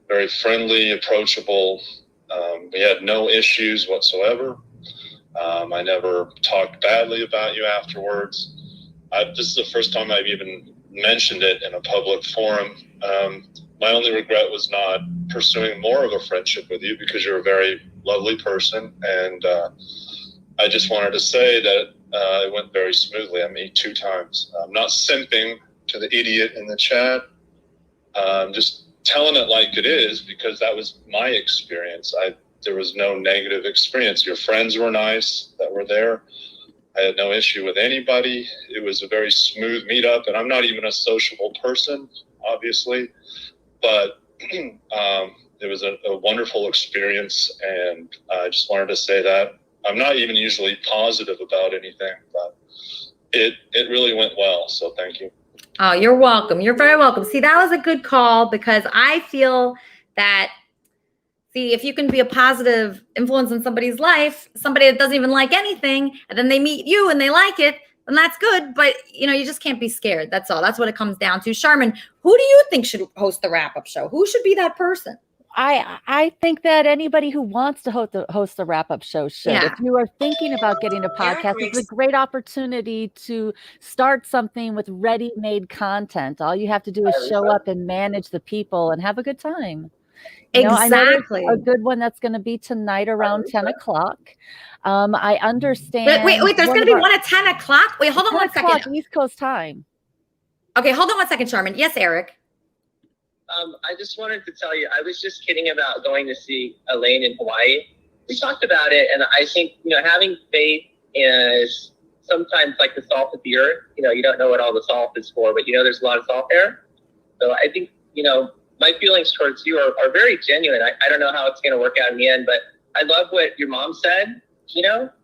Very friendly, approachable. We had no issues whatsoever. I never talked badly about you afterwards. This is the first time I've even mentioned it in a public forum. My only regret was not pursuing more of a friendship with you, because you're a very lovely person. And I just wanted to say that it went very smoothly. I mean, 2 times. I'm not simping to the idiot in the chat. Just telling it like it is, because that was my experience. There was no negative experience. Your friends were nice that were there. I had no issue with anybody. It was a very smooth meetup, and I'm not even a sociable person, obviously, but it was a wonderful experience, and I just wanted to say that. I'm not even usually positive about anything, but it really went well, so thank you. Oh, you're welcome. You're very welcome. See, that was a good call, because I feel that, if you can be a positive influence in somebody's life, somebody that doesn't even like anything, and then they meet you and they like it, then that's good. But, you just can't be scared. That's all. That's what it comes down to. Charmin, who do you think should host the wrap-up show? Who should be that person? I think that anybody who wants to host the wrap-up show should. Yeah. If you are thinking about getting a podcast, it's a great opportunity to start something with ready-made content. All you have to do is show up and manage the people and have a good time. Exactly. I know a good one that's going to be tonight around 10 o'clock. I understand. Wait, there's going to be one at 10 o'clock? Wait, hold on 1 second. East Coast time. Okay, hold on 1 second, Charmin. Yes, Eric. I just wanted to tell you, I was just kidding about going to see Elaine in Hawaii. We talked about it, and I think, having faith is sometimes like the salt of the earth. You don't know what all the salt is for, but there's a lot of salt there. So I think, my feelings towards you are very genuine. I don't know how it's going to work out in the end, but I love what your mom said,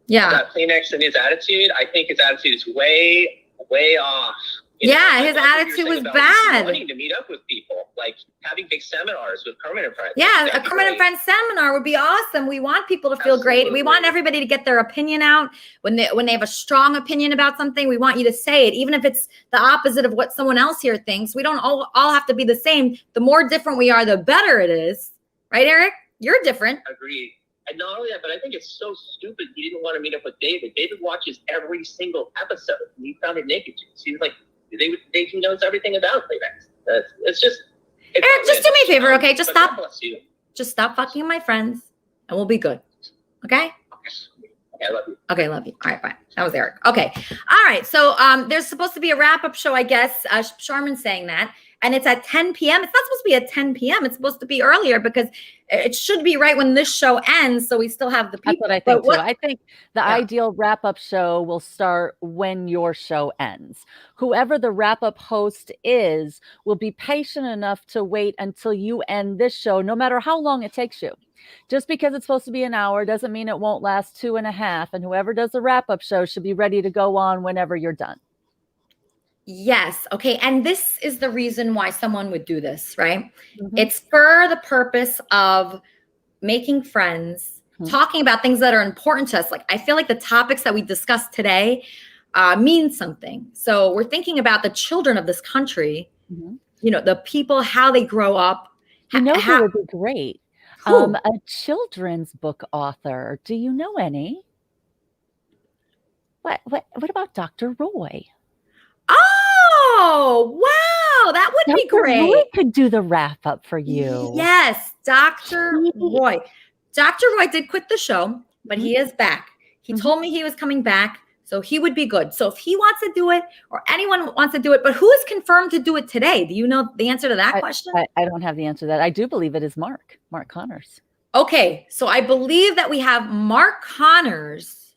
Yeah. about Kleenex and his attitude. I think his attitude is way, way off. His attitude was bad. Wanting to meet up with people, like having big seminars with Kermit and Friends. Yeah, a Kermit and Friends seminar would be awesome. We want people to feel great. We want everybody to get their opinion out. When they have a strong opinion about something, we want you to say it, even if it's the opposite of what someone else here thinks. We don't all have to be the same. The more different we are, the better it is. Right, Eric? You're different. Agreed. And not only that, but I think it's so stupid he didn't want to meet up with David. David watches every single episode, and he found it naked. He's like, he knows everything about Kleenex. It's just. Eric, just do me a favor, okay? Just stop. Just stop fucking my friends, and we'll be good. Okay? Okay, I love you. Okay, love you. All right, bye. That was Eric. Okay. All right. So there's supposed to be a wrap-up show, I guess. Charmin's saying that. and it's at 10 p.m. It's not supposed to be at 10 p.m. It's supposed to be earlier because it should be right when this show ends. So we still have the people. That's what I think too. I think the ideal wrap-up show will start when your show ends. Whoever the wrap-up host is will be patient enough to wait until you end this show, no matter how long it takes you. Just because it's supposed to be an hour doesn't mean it won't last 2.5. And whoever does the wrap-up show should be ready to go on whenever you're done. Yes. Okay. And this is the reason why someone would do this, right? It's for the purpose of making friends, talking about things that are important to us. Like, I feel like the topics that we discussed today mean something. So we're thinking about the children of this country, you know, the people, how they grow up. You know who would be great? A children's book author. Do you know any? What about Dr. Roy? Oh, wow. That would be great. Roy could do the wrap up for you. Yes, Dr. Roy. Dr. Roy did quit the show, but he is back. He told me he was coming back, so he would be good. So if he wants to do it, or anyone wants to do it, but who is confirmed to do it today? Do you know the answer to that question? I don't have the answer to that. I do believe it is Mark Connors. Okay, so I believe that we have Mark Connors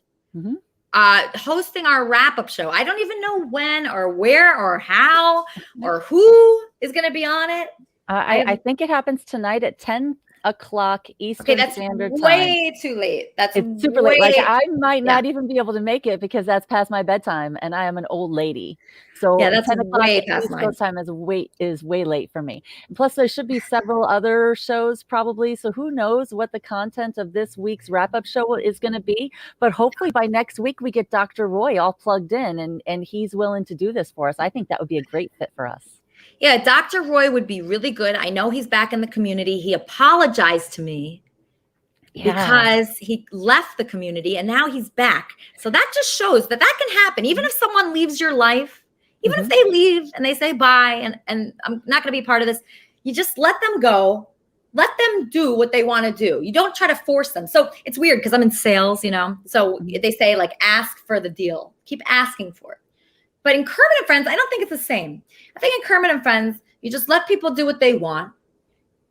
hosting our wrap-up show. I don't even know when or where or how or who is going to be on it. I think it happens tonight at 10 o'clock Eastern Standard Time. Way too late. It's super late. Like, I might not even be able to make it because that's past my bedtime, and I am an old lady. So yeah, that's 10 o'clock way past East mine. Coast time is way late for me. And plus, there should be several other shows probably. So who knows what the content of this week's wrap-up show is going to be? But hopefully by next week we get Dr. Roy all plugged in, and he's willing to do this for us. I think that would be a great fit for us. Yeah, Dr. Roy would be really good. I know he's back in the community. He apologized to me because he left the community and now he's back. So that just shows that can happen. Even if someone leaves your life, even if they leave and they say bye and I'm not going to be part of this, you just let them go. Let them do what they want to do. You don't try to force them. So it's weird because I'm in sales, you know. So they say, like, ask for the deal. Keep asking for it. But in Kermit and Friends, I don't think it's the same. I think in Kermit and Friends, you just let people do what they want.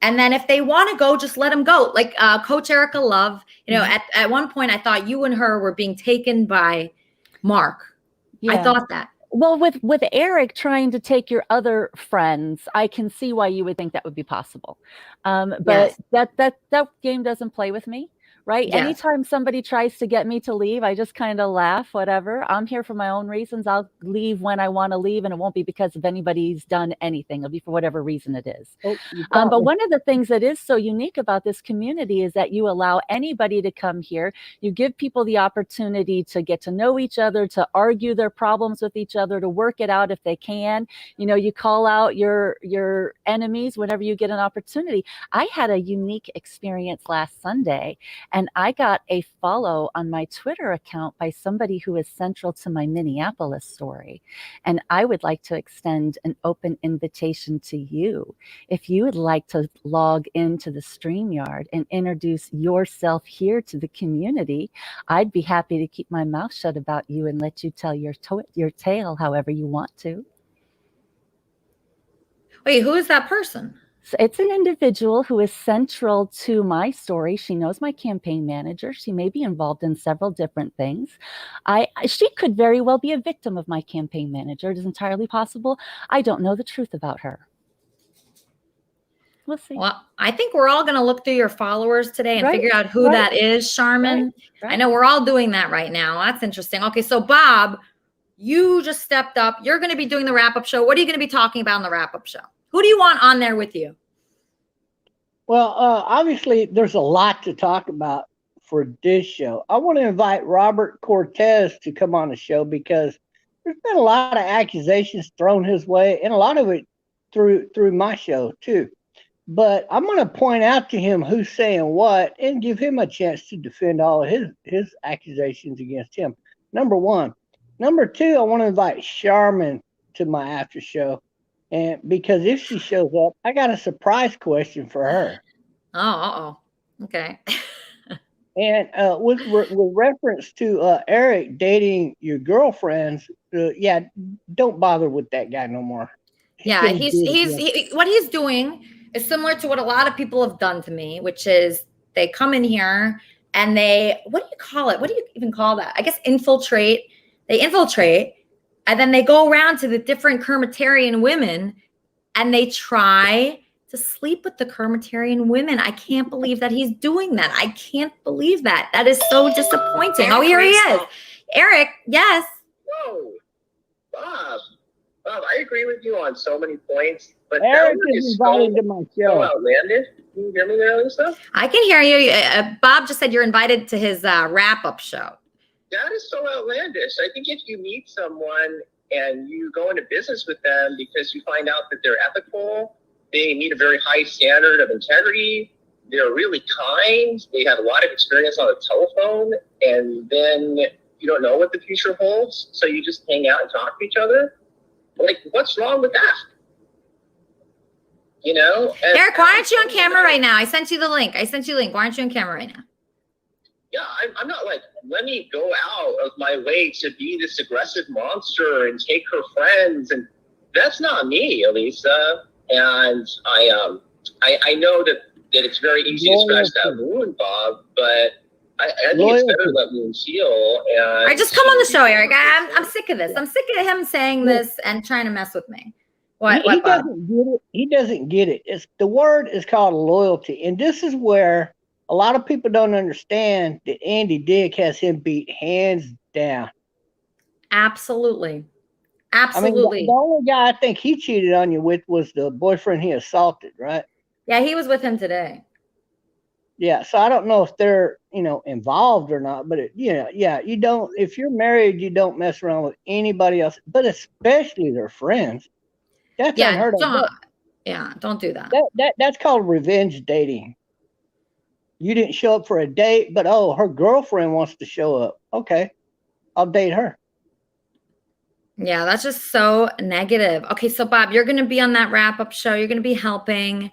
And then if they want to go, just let them go. Like Coach Erica Love, you know, at one point I thought you and her were being taken by Mark. Yeah. I thought that. Well, with Eric trying to take your other friends, I can see why you would think that would be possible. But that game doesn't play with me. Right. Yes. Anytime somebody tries to get me to leave, I just kind of laugh, whatever. I'm here for my own reasons. I'll leave when I want to leave. And it won't be because of anybody's done anything. It'll be for whatever reason it is. But one of the things that is so unique about this community is that you allow anybody to come here. You give people the opportunity to get to know each other, to argue their problems with each other, to work it out if they can. You know, you call out your enemies whenever you get an opportunity. I had a unique experience last Sunday. And I got a follow on my Twitter account by somebody who is central to my Minneapolis story. And I would like to extend an open invitation to you. If you would like to log into the StreamYard and introduce yourself here to the community, I'd be happy to keep my mouth shut about you and let you tell your tale however you want to. Wait, who is that person? So it's an individual who is central to my story. She knows my campaign manager. She may be involved in several different things. She could very well be a victim of my campaign manager. It is entirely possible. I don't know the truth about her. We'll see. Well, I think we're all going to look through your followers today and figure out who that is, Charmin. I know we're all doing that right now. That's interesting. Okay, so Bob, you just stepped up. You're going to be doing the wrap-up show. What are you going to be talking about in the wrap-up show? Who do you want on there with you? Well, obviously, there's a lot to talk about for this show. I want to invite Robert Cortez to come on the show because there's been a lot of accusations thrown his way, and a lot of it through my show, too. But I'm going to point out to him who's saying what and give him a chance to defend all of his accusations against him. Number one. Number two, I want to invite Charmin to my after show. And because if she shows up, I got a surprise question for her. Okay. And with reference to Eric dating your girlfriends, don't bother with that guy no more. Yeah, what he's doing is similar to what a lot of people have done to me, which is they come in here and what do you call it? What do you even call that? I guess infiltrate. They infiltrate and then they go around to the different Kermitarian women and they try to sleep with the Kermitarian women. I can't believe that he's doing that. I can't believe that. That is so disappointing. Oh, here he is. Eric, yes. Whoa, Bob, I agree with you on so many points, but Eric that is is invited to my so show. outlandish. Can you hear me there, Lisa? I can hear you. Bob just said you're invited to his wrap-up show. That is so outlandish. I think if you meet someone and you go into business with them because you find out that they're ethical, they meet a very high standard of integrity, they're really kind, they have a lot of experience on the telephone, and then you don't know what the future holds, so you just hang out and talk to each other. Like, what's wrong with that? You know? Eric, why aren't you on camera right now? I sent you the link. Why aren't you on camera right now? Yeah, I'm not like, let me go out of my way to be this aggressive monster and take her friends. And that's not me, Elisa. And I know that it's very easy to scratch that wound, Bob, but I think it's better to let wounds heal. And all right, just come on the show, Eric. I'm sick of this. I'm sick of him saying this and trying to mess with me. What He Bob? doesn't get it. He doesn't get it. The word is called loyalty. And this is where a lot of people don't understand that Andy Dick has him beat hands down. Absolutely. I mean, the only guy I think he cheated on you with was the boyfriend he assaulted, right? Yeah, he was with him today. Yeah, so I don't know if they're, involved or not, but you don't, if you're married, you don't mess around with anybody else, but especially their friends. That's unheard of. Don't do that. That's called revenge dating. You didn't show up for a date, but her girlfriend wants to show up. Okay, I'll date her. Yeah, that's just so negative. Okay, so Bob, you're going to be on that wrap-up show. You're going to be helping.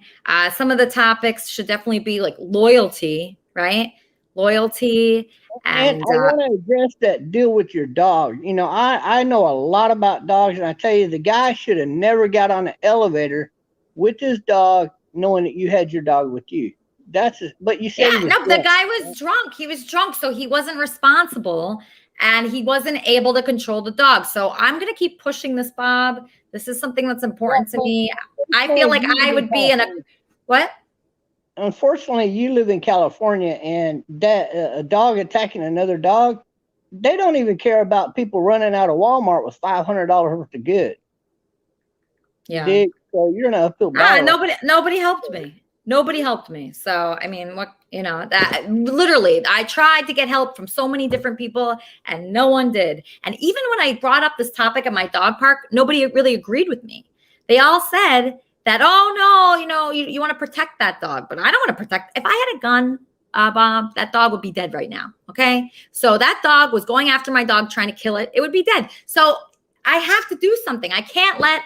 Some of the topics should definitely be like loyalty, right? Loyalty. And I want to address that deal with your dog. I know a lot about dogs, and I tell you, the guy should have never got on the elevator with his dog, knowing that you had your dog with you. But you said the guy was drunk. He was drunk, so he wasn't responsible, and he wasn't able to control the dog. So I'm going to keep pushing this, Bob. This is something that's important to me. I feel like I would be in a what? Unfortunately, you live in California, and that a dog attacking another dog, they don't even care about people running out of Walmart with $500 worth of goods. Yeah. So you're in an uphill battle. Nobody helped me. Nobody helped me. So, I mean, that literally, I tried to get help from so many different people and no one did. And even when I brought up this topic at my dog park, nobody really agreed with me. They all said that, oh no, you want to protect that dog, but I don't want to protect. If I had a gun, Bob, that dog would be dead right now. Okay. So that dog was going after my dog, trying to kill it. It would be dead. So I have to do something. I can't let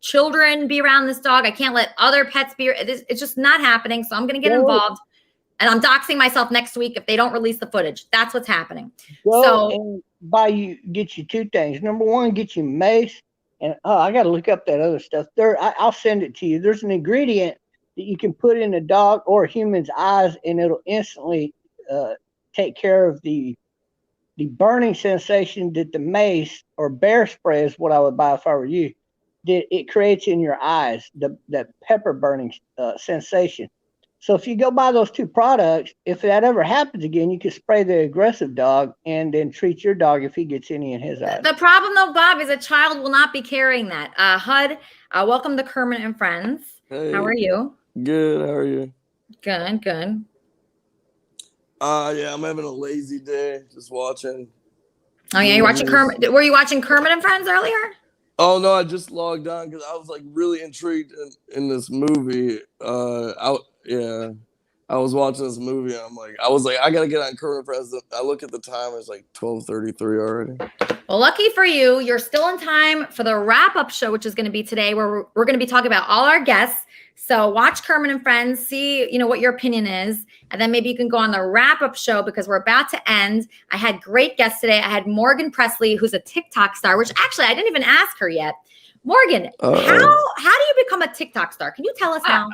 children be around this dog. I can't let other pets be. It's just not happening. So I'm going to get involved, and I'm doxing myself next week if they don't release the footage. That's what's happening. And get you two things. Number one, get you mace. And I got to look up that other stuff. I'll send it to you. There's an ingredient that you can put in a dog or a human's eyes, and it'll instantly take care of the burning sensation that the mace or bear spray is what I would buy if I were you. It creates in your eyes, the pepper burning sensation. So if you go buy those two products, if that ever happens again, you can spray the aggressive dog and then treat your dog if he gets any in his eyes. The problem though, Bob, is a child will not be carrying that. HUD, welcome to Kermit and Friends. Hey, how are you? Good. How are you? Good. Yeah, I'm having a lazy day, just watching. Oh yeah, you're watching Kermit. Were you watching Kermit and Friends earlier? Oh no, I just logged on because I was like really intrigued in this movie. I was watching this movie and I was like, I gotta get on Kermit and Friends. I look at the time, it's like 12:33 already. Well, lucky for you, you're still in time for the wrap-up show, which is going to be today, where we're going to be talking about all our guests. So watch Kermit and Friends, see what your opinion is, and then maybe you can go on the wrap-up show because we're about to end. I had great guests today. I had Morgan Presley, who's a TikTok star, which actually I didn't even ask her yet. Morgan, how do you become a TikTok star? Can you tell us now?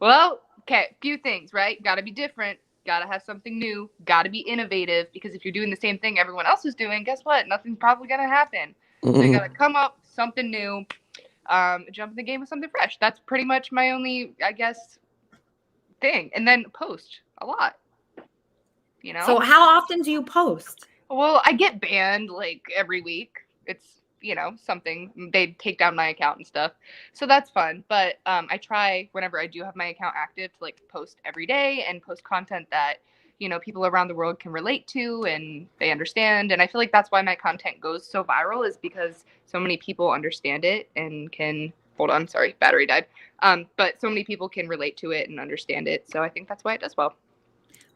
Well, okay, few things, right? Got to be different. Got to have something new. Got to be innovative, because if you're doing the same thing everyone else is doing, guess what? Nothing's probably going to happen. So you got to come up with something new, jump in the game with something fresh. That's pretty much my only, I guess, thing. And then post a lot, you know? So how often do you post? Well, I get banned like every week. It's, you know, something. They take down my account and stuff. So that's fun. But I try whenever I do have my account active to like post every day and post content that, you know, people around the world can relate to and they understand. And I feel like that's why my content goes so viral, is because so many people understand it and can, hold on, sorry, battery died. But so many people can relate to it and understand it. So I think that's why it does well.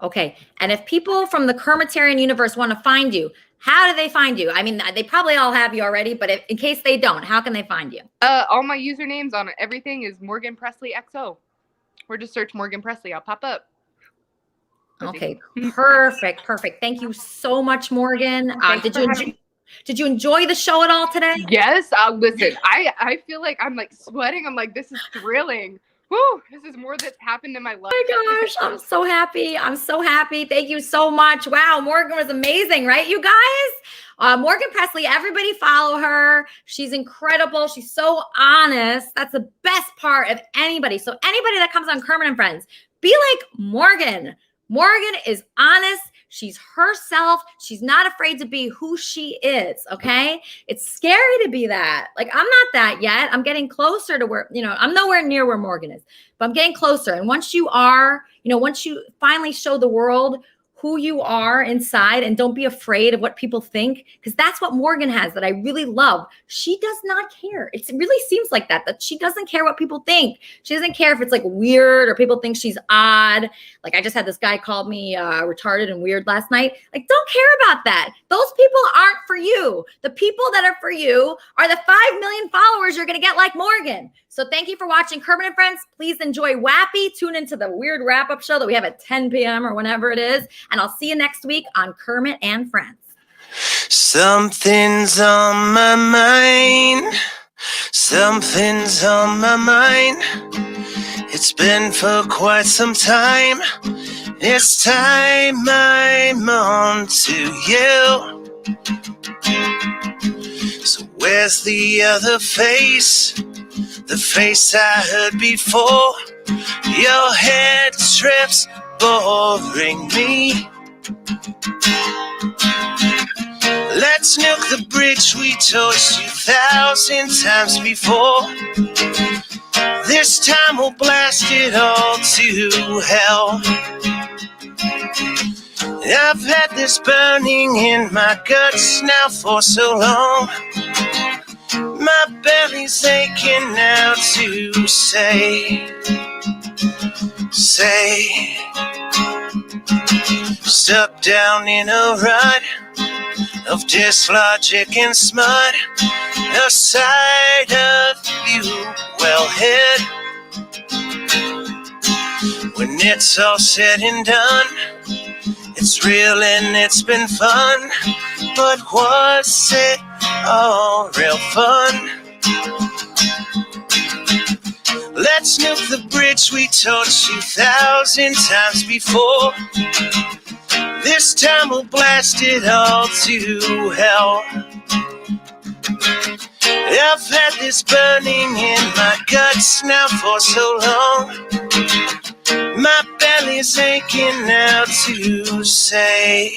Okay. And if people from the Kermitarian universe want to find you, how do they find you? I mean, they probably all have you already, but in case they don't, how can they find you? All my usernames on everything is Morgan Presley XO. Or just search Morgan Presley. I'll pop up. Okay. Perfect. Thank you so much, Morgan. Did you enjoy the show at all today? Yes. Listen, I feel like I'm like sweating. I'm like, this is thrilling. Woo, this is more that's happened in my life. Oh my gosh, I'm so happy. Thank you so much. Wow, Morgan was amazing, right, you guys? Morgan Presley, everybody follow her. She's incredible. She's so honest. That's the best part of anybody. So anybody that comes on Kermit and Friends, be like Morgan. Morgan is honest. She's herself. She's not afraid to be who she is, okay? It's scary to be that. Like, I'm not that yet. I'm getting closer to where, you know, I'm nowhere near where Morgan is, but I'm getting closer. And once you are, you know, once you finally show the world who you are inside and don't be afraid of what people think, because that's what Morgan has that I really love. She does not care. It really seems like that she doesn't care what people think. She doesn't care if it's like weird or people think she's odd. Like, I just had this guy call me retarded and weird last night. Like, don't care about that. Those people aren't for you. The people that are for you are the 5 million followers you're going to get like Morgan. So thank you for watching Kermit and Friends. Please enjoy Wappy. Tune into the weird wrap-up show that we have at 10 p.m. or whenever it is. And I'll see you next week on Kermit and Friends. Something's on my mind. Something's on my mind. It's been for quite some time. It's time I'm on to you. So where's the other face? The face I heard before. Your head trips, boring me. Let's nuke the bridge we torched 1,000 times before. This time we'll blast it all to hell. I've had this burning in my guts now for so long. My belly's aching now to say. Stuck down in a rut of dislogic and smut. A side of you well hid. When it's all said and done, it's real and it's been fun. But was it all real fun? Let's nuke the bridge we torched 2,000 times before. This time we'll blast it all to hell. I've had this burning in my guts now for so long. My belly's aching now to say.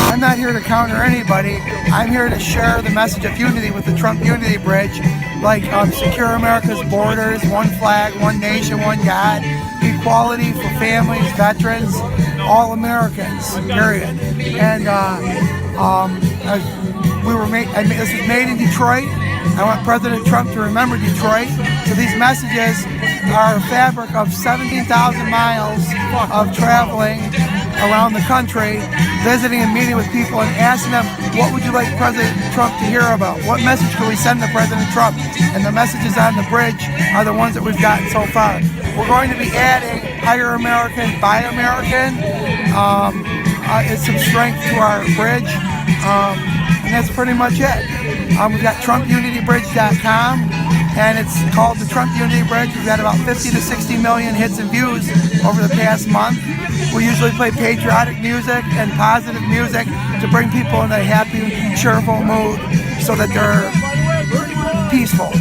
I'm not here to counter anybody. I'm here to share the message of unity with the Trump Unity Bridge, like secure America's borders, one flag, one nation, one God, equality for families, veterans, all Americans, period. And This was made in Detroit. I want President Trump to remember Detroit. So these messages are a fabric of 17,000 miles of traveling around the country, visiting and meeting with people and asking them, what would you like President Trump to hear about? What message can we send to President Trump? And the messages on the bridge are the ones that we've gotten so far. We're going to be adding Hire American, Buy American. It's some strength to our bridge. And that's pretty much it. We've got TrumpUnityBridge.com, and it's called the Trump Unity Bridge. We've got about 50 to 60 million hits and views over the past month. We usually play patriotic music and positive music to bring people in a happy, cheerful mood so that they're peaceful.